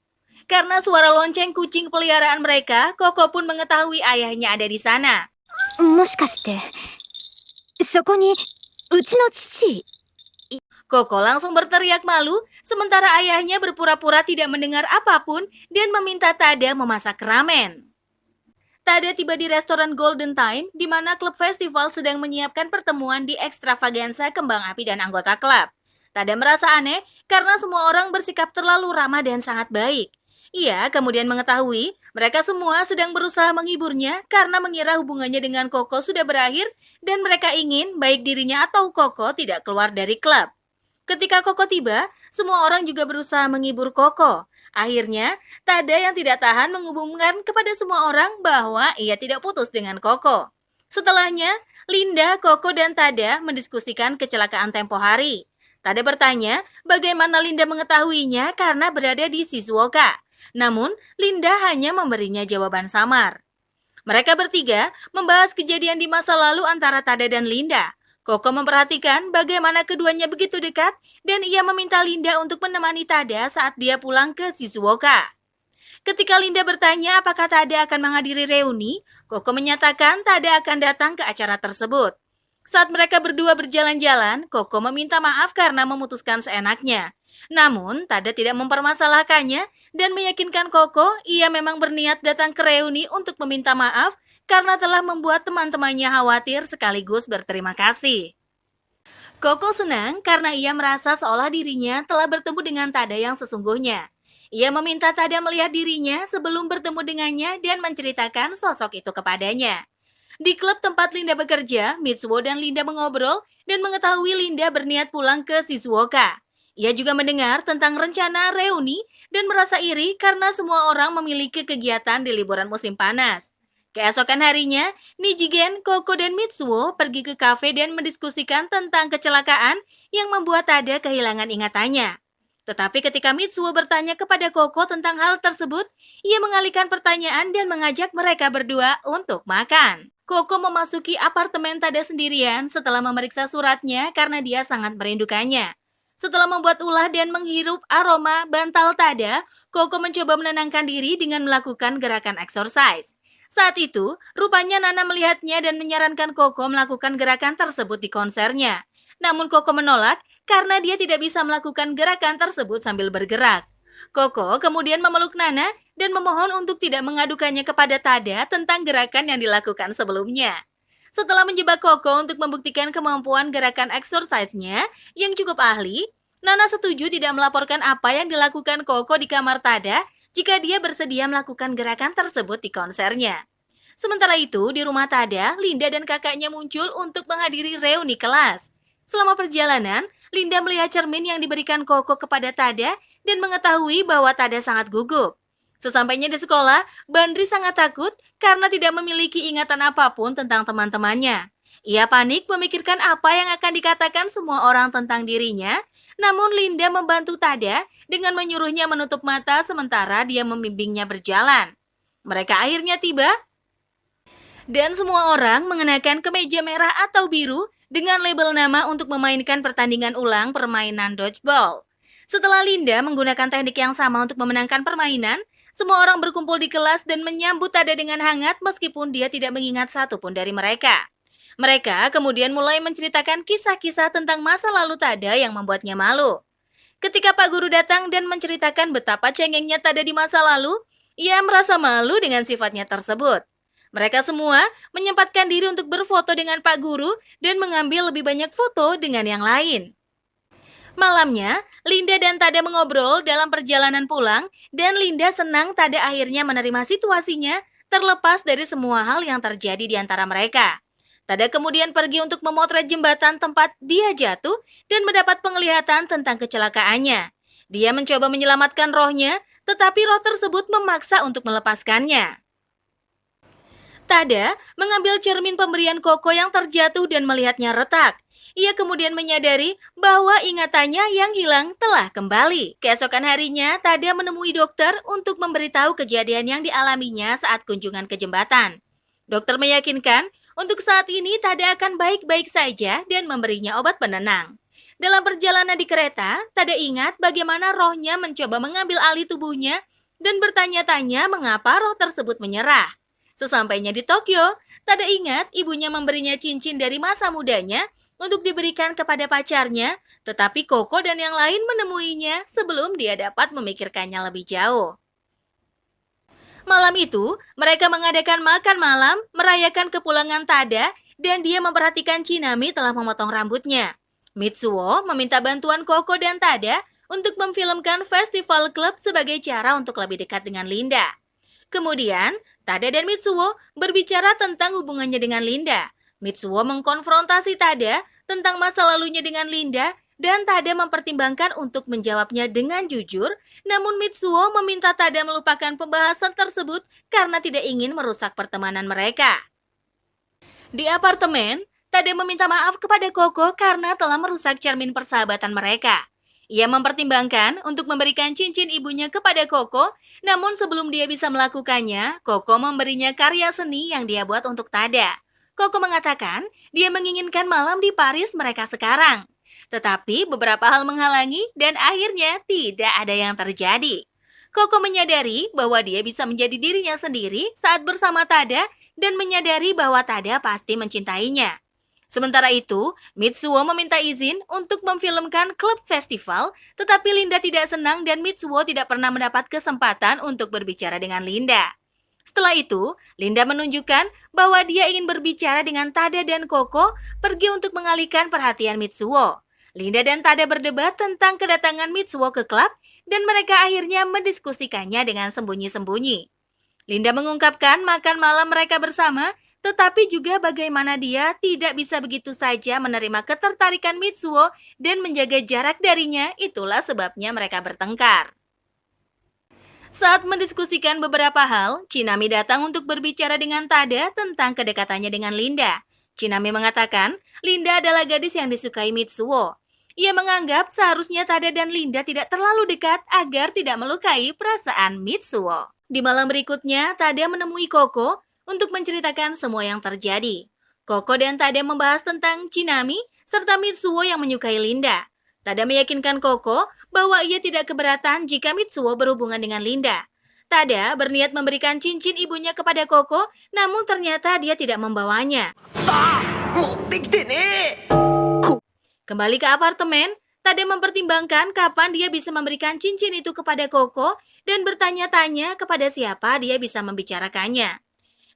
Karena suara lonceng kucing peliharaan mereka, Koko pun mengetahui ayahnya ada di sana. もしかしてそこにうちの父 Koko langsung berteriak malu, sementara ayahnya berpura-pura tidak mendengar apapun dan meminta Tada memasak ramen. Tada tiba di restoran Golden Time, di mana klub festival sedang menyiapkan pertemuan di ekstravaganza kembang api dan anggota klub. Tada merasa aneh karena semua orang bersikap terlalu ramah dan sangat baik. Ia kemudian mengetahui mereka semua sedang berusaha menghiburnya karena mengira hubungannya dengan Koko sudah berakhir dan mereka ingin baik dirinya atau Koko tidak keluar dari klub. Ketika Koko tiba, semua orang juga berusaha menghibur Koko. Akhirnya, Tada yang tidak tahan mengumumkan kepada semua orang bahwa ia tidak putus dengan Koko. Setelahnya, Linda, Koko, dan Tada mendiskusikan kecelakaan tempo hari. Tada bertanya bagaimana Linda mengetahuinya karena berada di Shizuoka. Namun, Linda hanya memberinya jawaban samar. Mereka bertiga membahas kejadian di masa lalu antara Tada dan Linda. Koko memperhatikan bagaimana keduanya begitu dekat dan ia meminta Linda untuk menemani Tada saat dia pulang ke Shizuoka. Ketika Linda bertanya apakah Tada akan menghadiri reuni, Koko menyatakan Tada akan datang ke acara tersebut. Saat mereka berdua berjalan-jalan, Koko meminta maaf karena memutuskan seenaknya. Namun, Tada tidak mempermasalahkannya dan meyakinkan Koko ia memang berniat datang ke reuni untuk meminta maaf karena telah membuat teman-temannya khawatir sekaligus berterima kasih. Koko senang karena ia merasa seolah dirinya telah bertemu dengan Tada yang sesungguhnya. Ia meminta Tada melihat dirinya sebelum bertemu dengannya dan menceritakan sosok itu kepadanya. Di klub tempat Linda bekerja, Mitsuo dan Linda mengobrol dan mengetahui Linda berniat pulang ke Shizuoka. Ia juga mendengar tentang rencana reuni dan merasa iri karena semua orang memiliki kegiatan di liburan musim panas. Keesokan harinya, Nijigen, Koko, dan Mitsuo pergi ke kafe dan mendiskusikan tentang kecelakaan yang membuat Tada kehilangan ingatannya. Tetapi ketika Mitsuo bertanya kepada Koko tentang hal tersebut, ia mengalihkan pertanyaan dan mengajak mereka berdua untuk makan. Koko memasuki apartemen Tada sendirian setelah memeriksa suratnya karena dia sangat merindukannya. Setelah membuat ulah dan menghirup aroma bantal Tada, Koko mencoba menenangkan diri dengan melakukan gerakan exercise. Saat itu, rupanya Nana melihatnya dan menyarankan Koko melakukan gerakan tersebut di konsernya. Namun Koko menolak karena dia tidak bisa melakukan gerakan tersebut sambil bergerak. Koko kemudian memeluk Nana dan memohon untuk tidak mengadukannya kepada Tada tentang gerakan yang dilakukan sebelumnya. Setelah menjebak Koko untuk membuktikan kemampuan gerakan exercise-nya yang cukup ahli, Nana setuju tidak melaporkan apa yang dilakukan Koko di kamar Tada jika dia bersedia melakukan gerakan tersebut di konsernya. Sementara itu, di rumah Tada, Linda dan kakaknya muncul untuk menghadiri reuni kelas. Selama perjalanan, Linda melihat cermin yang diberikan Koko kepada Tada dan mengetahui bahwa Tada sangat gugup. Sesampainya di sekolah, Bandri sangat takut karena tidak memiliki ingatan apapun tentang teman-temannya. Ia panik memikirkan apa yang akan dikatakan semua orang tentang dirinya, namun Linda membantu Tada dengan menyuruhnya menutup mata sementara dia membimbingnya berjalan. Mereka akhirnya tiba, dan semua orang mengenakan kemeja merah atau biru dengan label nama untuk memainkan pertandingan ulang permainan dodgeball. Setelah Linda menggunakan teknik yang sama untuk memenangkan permainan, semua orang berkumpul di kelas dan menyambut Tada dengan hangat meskipun dia tidak mengingat satupun dari mereka. Mereka kemudian mulai menceritakan kisah-kisah tentang masa lalu Tada yang membuatnya malu. Ketika Pak Guru datang dan menceritakan betapa cengengnya Tada di masa lalu, ia merasa malu dengan sifatnya tersebut. Mereka semua menyempatkan diri untuk berfoto dengan Pak Guru dan mengambil lebih banyak foto dengan yang lain. Malamnya, Linda dan Tada mengobrol dalam perjalanan pulang dan Linda senang Tada akhirnya menerima situasinya terlepas dari semua hal yang terjadi di antara mereka. Tada kemudian pergi untuk memotret jembatan tempat dia jatuh dan mendapat penglihatan tentang kecelakaannya. Dia mencoba menyelamatkan rohnya, tetapi roh tersebut memaksa untuk melepaskannya. Tada mengambil cermin pemberian Koko yang terjatuh dan melihatnya retak. Ia kemudian menyadari bahwa ingatannya yang hilang telah kembali. Keesokan harinya, Tada menemui dokter untuk memberitahu kejadian yang dialaminya saat kunjungan ke jembatan. Dokter meyakinkan untuk saat ini Tada akan baik-baik saja dan memberinya obat penenang. Dalam perjalanan di kereta, Tada ingat bagaimana rohnya mencoba mengambil alih tubuhnya dan bertanya-tanya mengapa roh tersebut menyerah. Sesampainya di Tokyo, Tada ingat ibunya memberinya cincin dari masa mudanya untuk diberikan kepada pacarnya, tetapi Koko dan yang lain menemuinya sebelum dia dapat memikirkannya lebih jauh. Malam itu, mereka mengadakan makan malam, merayakan kepulangan Tada, dan dia memperhatikan Chinami telah memotong rambutnya. Mitsuo meminta bantuan Koko dan Tada untuk memfilmkan festival klub sebagai cara untuk lebih dekat dengan Linda. Kemudian, Tada dan Mitsuo berbicara tentang hubungannya dengan Linda. Mitsuo mengkonfrontasi Tada tentang masa lalunya dengan Linda dan Tada mempertimbangkan untuk menjawabnya dengan jujur, namun Mitsuo meminta Tada melupakan pembahasan tersebut karena tidak ingin merusak pertemanan mereka. Di apartemen, Tada meminta maaf kepada Koko karena telah merusak cermin persahabatan mereka. Ia mempertimbangkan untuk memberikan cincin ibunya kepada Koko, namun sebelum dia bisa melakukannya, Koko memberinya karya seni yang dia buat untuk Tada. Koko mengatakan dia menginginkan malam di Paris mereka sekarang. Tetapi beberapa hal menghalangi dan akhirnya tidak ada yang terjadi. Koko menyadari bahwa dia bisa menjadi dirinya sendiri saat bersama Tada dan menyadari bahwa Tada pasti mencintainya. Sementara itu, Mitsuo meminta izin untuk memfilmkan klub festival, tetapi Linda tidak senang dan Mitsuo tidak pernah mendapat kesempatan untuk berbicara dengan Linda. Setelah itu, Linda menunjukkan bahwa dia ingin berbicara dengan Tada dan Koko pergi untuk mengalihkan perhatian Mitsuo. Linda dan Tada berdebat tentang kedatangan Mitsuo ke klub dan mereka akhirnya mendiskusikannya dengan sembunyi-sembunyi. Linda mengungkapkan makan malam mereka bersama, tetapi juga bagaimana dia tidak bisa begitu saja menerima ketertarikan Mitsuo dan menjaga jarak darinya, itulah sebabnya mereka bertengkar. Saat mendiskusikan beberapa hal, Chinami datang untuk berbicara dengan Tada tentang kedekatannya dengan Linda. Chinami mengatakan, Linda adalah gadis yang disukai Mitsuo. Ia menganggap seharusnya Tada dan Linda tidak terlalu dekat agar tidak melukai perasaan Mitsuo. Di malam berikutnya, Tada menemui Koko untuk menceritakan semua yang terjadi. Koko dan Tada membahas tentang Chinami serta Mitsuo yang menyukai Linda. Tada meyakinkan Koko bahwa ia tidak keberatan jika Mitsuo berhubungan dengan Linda. Tada berniat memberikan cincin ibunya kepada Koko, namun ternyata dia tidak membawanya. Kembali ke apartemen, Tada mempertimbangkan kapan dia bisa memberikan cincin itu kepada Koko dan bertanya-tanya kepada siapa dia bisa membicarakannya.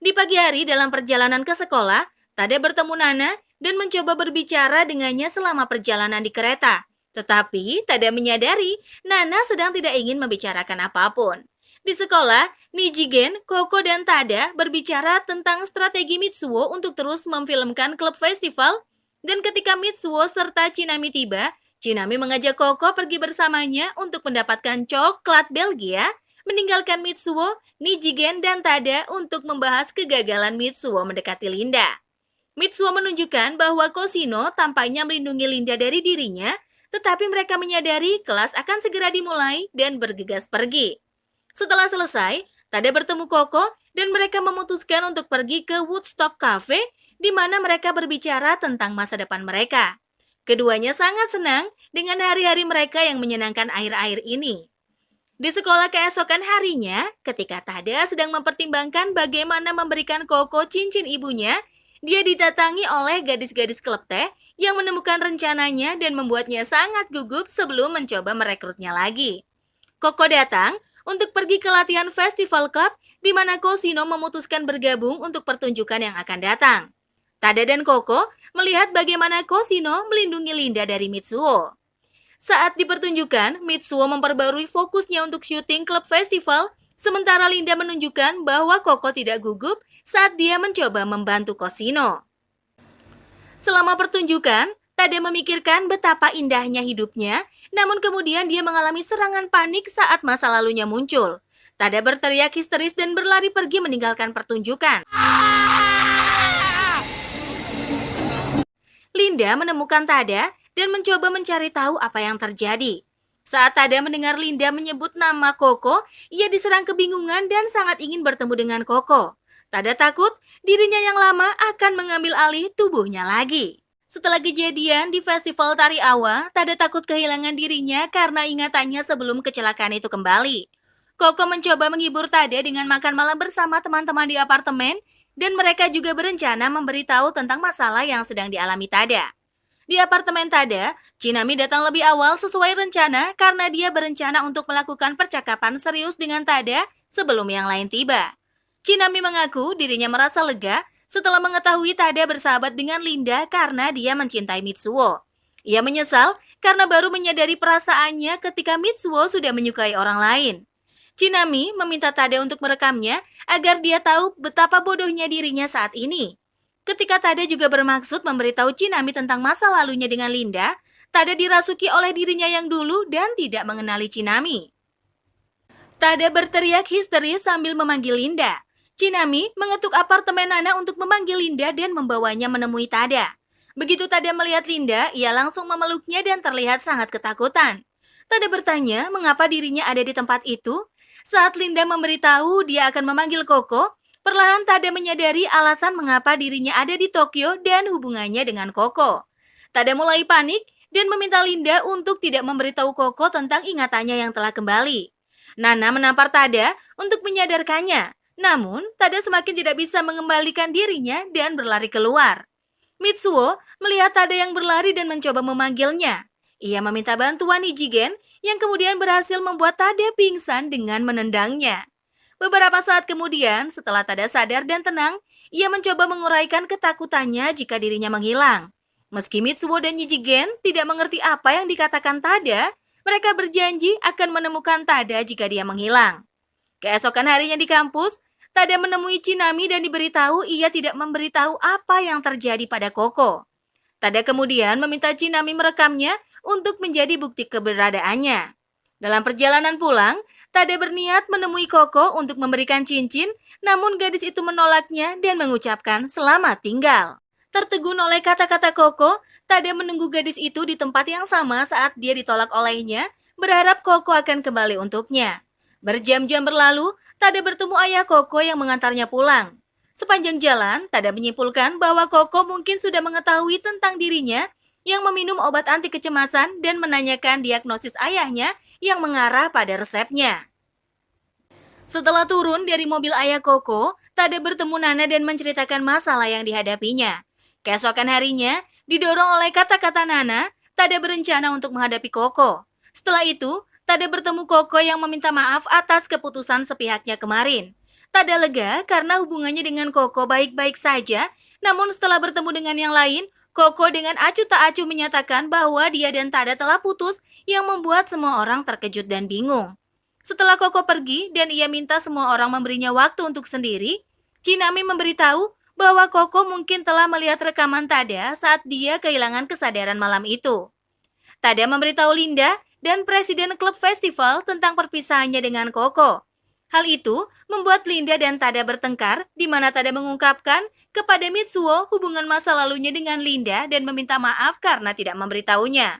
Di pagi hari dalam perjalanan ke sekolah, Tada bertemu Nana dan mencoba berbicara dengannya selama perjalanan di kereta. Tetapi Tada menyadari Nana sedang tidak ingin membicarakan apapun. Di sekolah, Nijigen, Koko, dan Tada berbicara tentang strategi Mitsuo untuk terus memfilmkan klub festival. Dan ketika Mitsuo serta Chinami tiba, Chinami mengajak Koko pergi bersamanya untuk mendapatkan coklat Belgia, meninggalkan Mitsuo, Nijigen, dan Tada untuk membahas kegagalan Mitsuo mendekati Linda. Mitsuo menunjukkan bahwa Koshino tampaknya melindungi Linda dari dirinya, tetapi mereka menyadari kelas akan segera dimulai dan bergegas pergi. Setelah selesai, Tada bertemu Koko dan mereka memutuskan untuk pergi ke Woodstock Cafe, di mana mereka berbicara tentang masa depan mereka. Keduanya sangat senang dengan hari-hari mereka yang menyenangkan akhir-akhir ini. Di sekolah keesokan harinya, ketika Tada sedang mempertimbangkan bagaimana memberikan Koko cincin ibunya, dia didatangi oleh gadis-gadis klub teh yang menemukan rencananya dan membuatnya sangat gugup sebelum mencoba merekrutnya lagi. Koko datang untuk pergi ke latihan festival club di mana Koshino memutuskan bergabung untuk pertunjukan yang akan datang. Tada dan Koko melihat bagaimana Koshino melindungi Linda dari Mitsuo. Saat di pertunjukan, Mitsuo memperbarui fokusnya untuk syuting klub festival, sementara Linda menunjukkan bahwa Koko tidak gugup saat dia mencoba membantu Koshino. Selama pertunjukan, Tada memikirkan betapa indahnya hidupnya, namun kemudian dia mengalami serangan panik saat masa lalunya muncul. Tada berteriak histeris dan berlari pergi meninggalkan pertunjukan. Linda menemukan Tada dan mencoba mencari tahu apa yang terjadi. Saat Tada mendengar Linda menyebut nama Koko, ia diserang kebingungan dan sangat ingin bertemu dengan Koko. Tada takut dirinya yang lama akan mengambil alih tubuhnya lagi. Setelah kejadian di festival tari Awa, Tada takut kehilangan dirinya karena ingatannya sebelum kecelakaan itu kembali. Koko mencoba menghibur Tada dengan makan malam bersama teman-teman di apartemen dan mereka juga berencana memberitahu tentang masalah yang sedang dialami Tada. Di apartemen Tada, Chinami datang lebih awal sesuai rencana karena dia berencana untuk melakukan percakapan serius dengan Tada sebelum yang lain tiba. Chinami mengaku dirinya merasa lega setelah mengetahui Tada bersahabat dengan Linda karena dia mencintai Mitsuo. Ia menyesal karena baru menyadari perasaannya ketika Mitsuo sudah menyukai orang lain. Chinami meminta Tada untuk merekamnya agar dia tahu betapa bodohnya dirinya saat ini. Ketika Tada juga bermaksud memberitahu Chinami tentang masa lalunya dengan Linda, Tada dirasuki oleh dirinya yang dulu dan tidak mengenali Chinami. Tada berteriak histeris sambil memanggil Linda. Chinami mengetuk apartemen Nana untuk memanggil Linda dan membawanya menemui Tada. Begitu Tada melihat Linda, ia langsung memeluknya dan terlihat sangat ketakutan. Tada bertanya mengapa dirinya ada di tempat itu. Saat Linda memberitahu dia akan memanggil Koko, perlahan Tada menyadari alasan mengapa dirinya ada di Tokyo dan hubungannya dengan Koko. Tada mulai panik dan meminta Linda untuk tidak memberitahu Koko tentang ingatannya yang telah kembali. Nana menampar Tada untuk menyadarkannya. Namun, Tada semakin tidak bisa mengembalikan dirinya dan berlari keluar. Mitsuo melihat Tada yang berlari dan mencoba memanggilnya. Ia meminta bantuan Nijigen yang kemudian berhasil membuat Tada pingsan dengan menendangnya. Beberapa saat kemudian, setelah Tada sadar dan tenang, ia mencoba menguraikan ketakutannya jika dirinya menghilang. Meski Mitsuo dan Nijigen tidak mengerti apa yang dikatakan Tada, Mereka berjanji akan menemukan Tada jika dia menghilang. Keesokan harinya di kampus, Tada menemui Chinami dan diberitahu ia tidak memberitahu apa yang terjadi pada Koko. Tada kemudian meminta Chinami merekamnya untuk menjadi bukti keberadaannya. Dalam perjalanan pulang, Tada berniat menemui Koko untuk memberikan cincin, namun gadis itu menolaknya dan mengucapkan selamat tinggal. Tertegun oleh kata-kata Koko, Tada menunggu gadis itu di tempat yang sama saat dia ditolak olehnya, berharap Koko akan kembali untuknya. Berjam-jam berlalu, Tada bertemu ayah Koko yang mengantarnya pulang. Sepanjang jalan, Tada menyimpulkan bahwa Koko mungkin sudah mengetahui tentang dirinya yang meminum obat anti kecemasan dan menanyakan diagnosis ayahnya yang mengarah pada resepnya. Setelah turun dari mobil ayah Koko, Tada bertemu Nana dan menceritakan masalah yang dihadapinya. Keesokan harinya, didorong oleh kata-kata Nana, Tada berencana untuk menghadapi Koko. Setelah itu, Tada bertemu Koko yang meminta maaf atas keputusan sepihaknya kemarin. Tada lega karena hubungannya dengan Koko baik-baik saja, namun setelah bertemu dengan yang lain, Koko dengan acuh tak acuh menyatakan bahwa dia dan Tada telah putus yang membuat semua orang terkejut dan bingung. Setelah Koko pergi dan ia minta semua orang memberinya waktu untuk sendiri, Chinami memberitahu bahwa Koko mungkin telah melihat rekaman Tada saat dia kehilangan kesadaran malam itu. Tada memberitahu Linda dan presiden klub festival tentang perpisahannya dengan Koko. Hal itu membuat Linda dan Tada bertengkar, di mana Tada mengungkapkan kepada Mitsuo hubungan masa lalunya dengan Linda dan meminta maaf karena tidak memberitahunya.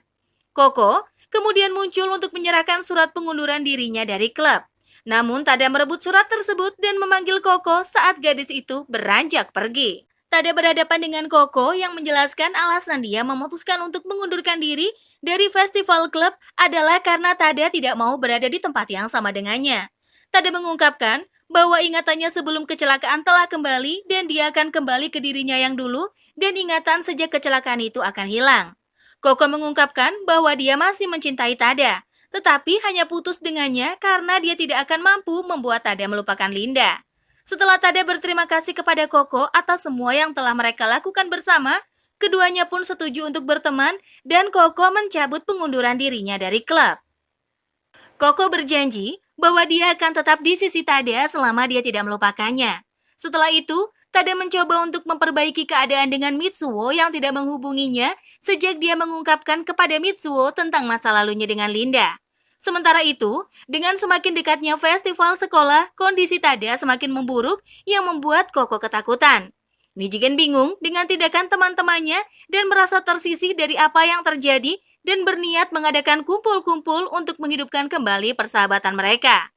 Koko kemudian muncul untuk menyerahkan surat pengunduran dirinya dari klub. Namun Tada merebut surat tersebut dan memanggil Koko saat gadis itu beranjak pergi. Tada berhadapan dengan Koko yang menjelaskan alasan dia memutuskan untuk mengundurkan diri dari festival klub adalah karena Tada tidak mau berada di tempat yang sama dengannya. Tada mengungkapkan bahwa ingatannya sebelum kecelakaan telah kembali dan dia akan kembali ke dirinya yang dulu dan ingatan sejak kecelakaan itu akan hilang. Koko mengungkapkan bahwa dia masih mencintai Tada, tetapi hanya putus dengannya karena dia tidak akan mampu membuat Tada melupakan Linda. Setelah Tada berterima kasih kepada Koko atas semua yang telah mereka lakukan bersama, keduanya pun setuju untuk berteman dan Koko mencabut pengunduran dirinya dari klub. Koko berjanji bahwa dia akan tetap di sisi Tada selama dia tidak melupakannya. Setelah itu, Tada mencoba untuk memperbaiki keadaan dengan Mitsuo yang tidak menghubunginya sejak dia mengungkapkan kepada Mitsuo tentang masa lalunya dengan Linda. Sementara itu, dengan semakin dekatnya festival sekolah, kondisi Tada semakin memburuk yang membuat Koko ketakutan. Nijigen bingung dengan tindakan teman-temannya dan merasa tersisih dari apa yang terjadi dan berniat mengadakan kumpul-kumpul untuk menghidupkan kembali persahabatan mereka.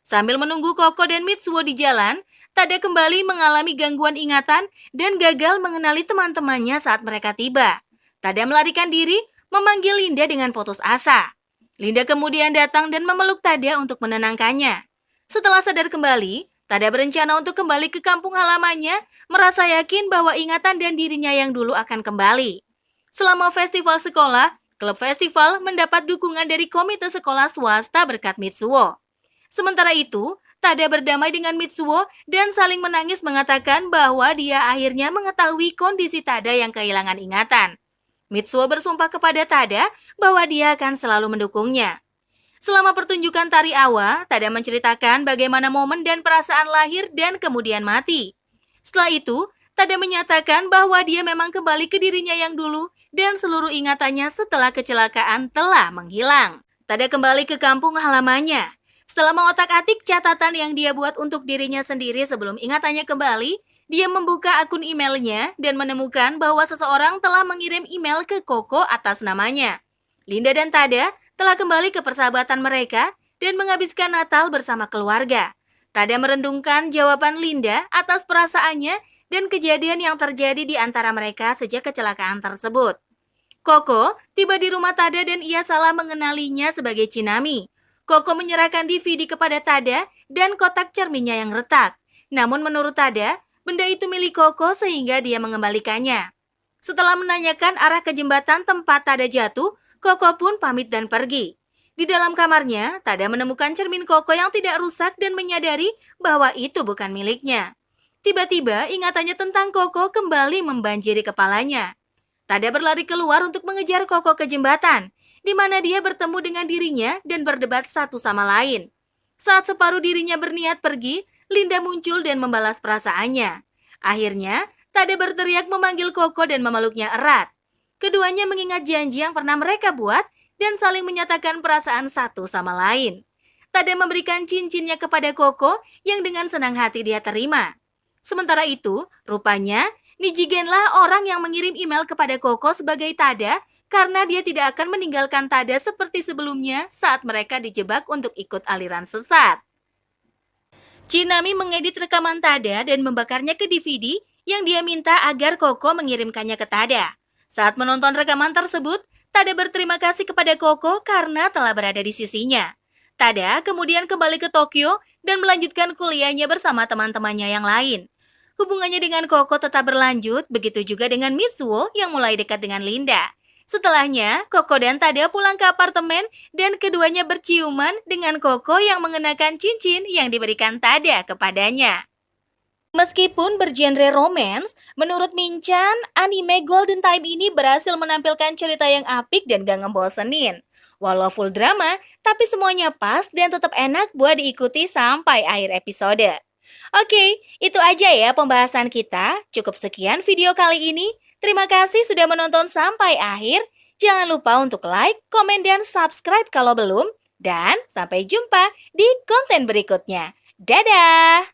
Sambil menunggu Koko dan Mitsuo di jalan, Tada kembali mengalami gangguan ingatan dan gagal mengenali teman-temannya saat mereka tiba. Tada melarikan diri, memanggil Linda dengan putus asa. Linda kemudian datang dan memeluk Tada untuk menenangkannya. Setelah sadar kembali, Tada berencana untuk kembali ke kampung halamannya, merasa yakin bahwa ingatan dan dirinya yang dulu akan kembali. Selama festival sekolah, klub festival mendapat dukungan dari komite sekolah swasta berkat Mitsuo. Sementara itu, Tada berdamai dengan Mitsuo dan saling menangis mengatakan bahwa dia akhirnya mengetahui kondisi Tada yang kehilangan ingatan. Mitsuo bersumpah kepada Tada bahwa dia akan selalu mendukungnya. Selama pertunjukan tari Awa, Tada menceritakan bagaimana momen dan perasaan lahir dan kemudian mati. Setelah itu, Tada menyatakan bahwa dia memang kembali ke dirinya yang dulu dan seluruh ingatannya setelah kecelakaan telah menghilang. Tada kembali ke kampung halamannya. Setelah mengotak-atik catatan yang dia buat untuk dirinya sendiri sebelum ingatannya kembali, dia membuka akun emailnya dan menemukan bahwa seseorang telah mengirim email ke Koko atas namanya. Linda dan Tada telah kembali ke persahabatan mereka dan menghabiskan Natal bersama keluarga. Tada merendungkan jawaban Linda atas perasaannya dan kejadian yang terjadi di antara mereka sejak kecelakaan tersebut. Koko tiba di rumah Tada dan ia salah mengenalinya sebagai Chinami. Koko menyerahkan DVD kepada Tada dan kotak cerminnya yang retak. Namun menurut Tada, benda itu milik Koko sehingga dia mengembalikannya. Setelah menanyakan arah ke jembatan tempat Tada jatuh, Koko pun pamit dan pergi. Di dalam kamarnya, Tada menemukan cermin Koko yang tidak rusak dan menyadari bahwa itu bukan miliknya. Tiba-tiba ingatannya tentang Koko kembali membanjiri kepalanya. Tada berlari keluar untuk mengejar Koko ke jembatan. di mana dia bertemu dengan dirinya dan berdebat satu sama lain. Saat separuh dirinya berniat pergi, Linda muncul dan membalas perasaannya. Akhirnya, Tade berteriak memanggil Koko dan memeluknya erat. Keduanya mengingat janji yang pernah mereka buat dan saling menyatakan perasaan satu sama lain. Tade memberikan cincinnya kepada Koko yang dengan senang hati dia terima. Sementara itu, rupanya Nijigenlah orang yang mengirim email kepada Koko sebagai Tada karena dia tidak akan meninggalkan Tada seperti sebelumnya saat mereka dijebak untuk ikut aliran sesat. Chinami mengedit rekaman Tada dan membakarnya ke DVD yang dia minta agar Koko mengirimkannya ke Tada. Saat menonton rekaman tersebut, Tada berterima kasih kepada Koko karena telah berada di sisinya. Tada kemudian kembali ke Tokyo dan melanjutkan kuliahnya bersama teman-temannya yang lain. Hubungannya dengan Koko tetap berlanjut, begitu juga dengan Mitsuo yang mulai dekat dengan Linda. Setelahnya, Koko dan Tada pulang ke apartemen dan keduanya berciuman dengan Koko yang mengenakan cincin yang diberikan Tada kepadanya. Meskipun bergenre romance, menurut Minchan, anime Golden Time ini berhasil menampilkan cerita yang apik dan gak ngebosenin. Walau full drama, tapi semuanya pas dan tetap enak buat diikuti sampai akhir episode. Oke, itu aja ya pembahasan kita. Cukup sekian video kali ini. Terima kasih sudah menonton sampai akhir. Jangan lupa untuk like, komen, dan subscribe kalau belum. Dan sampai jumpa di konten berikutnya. Dadah!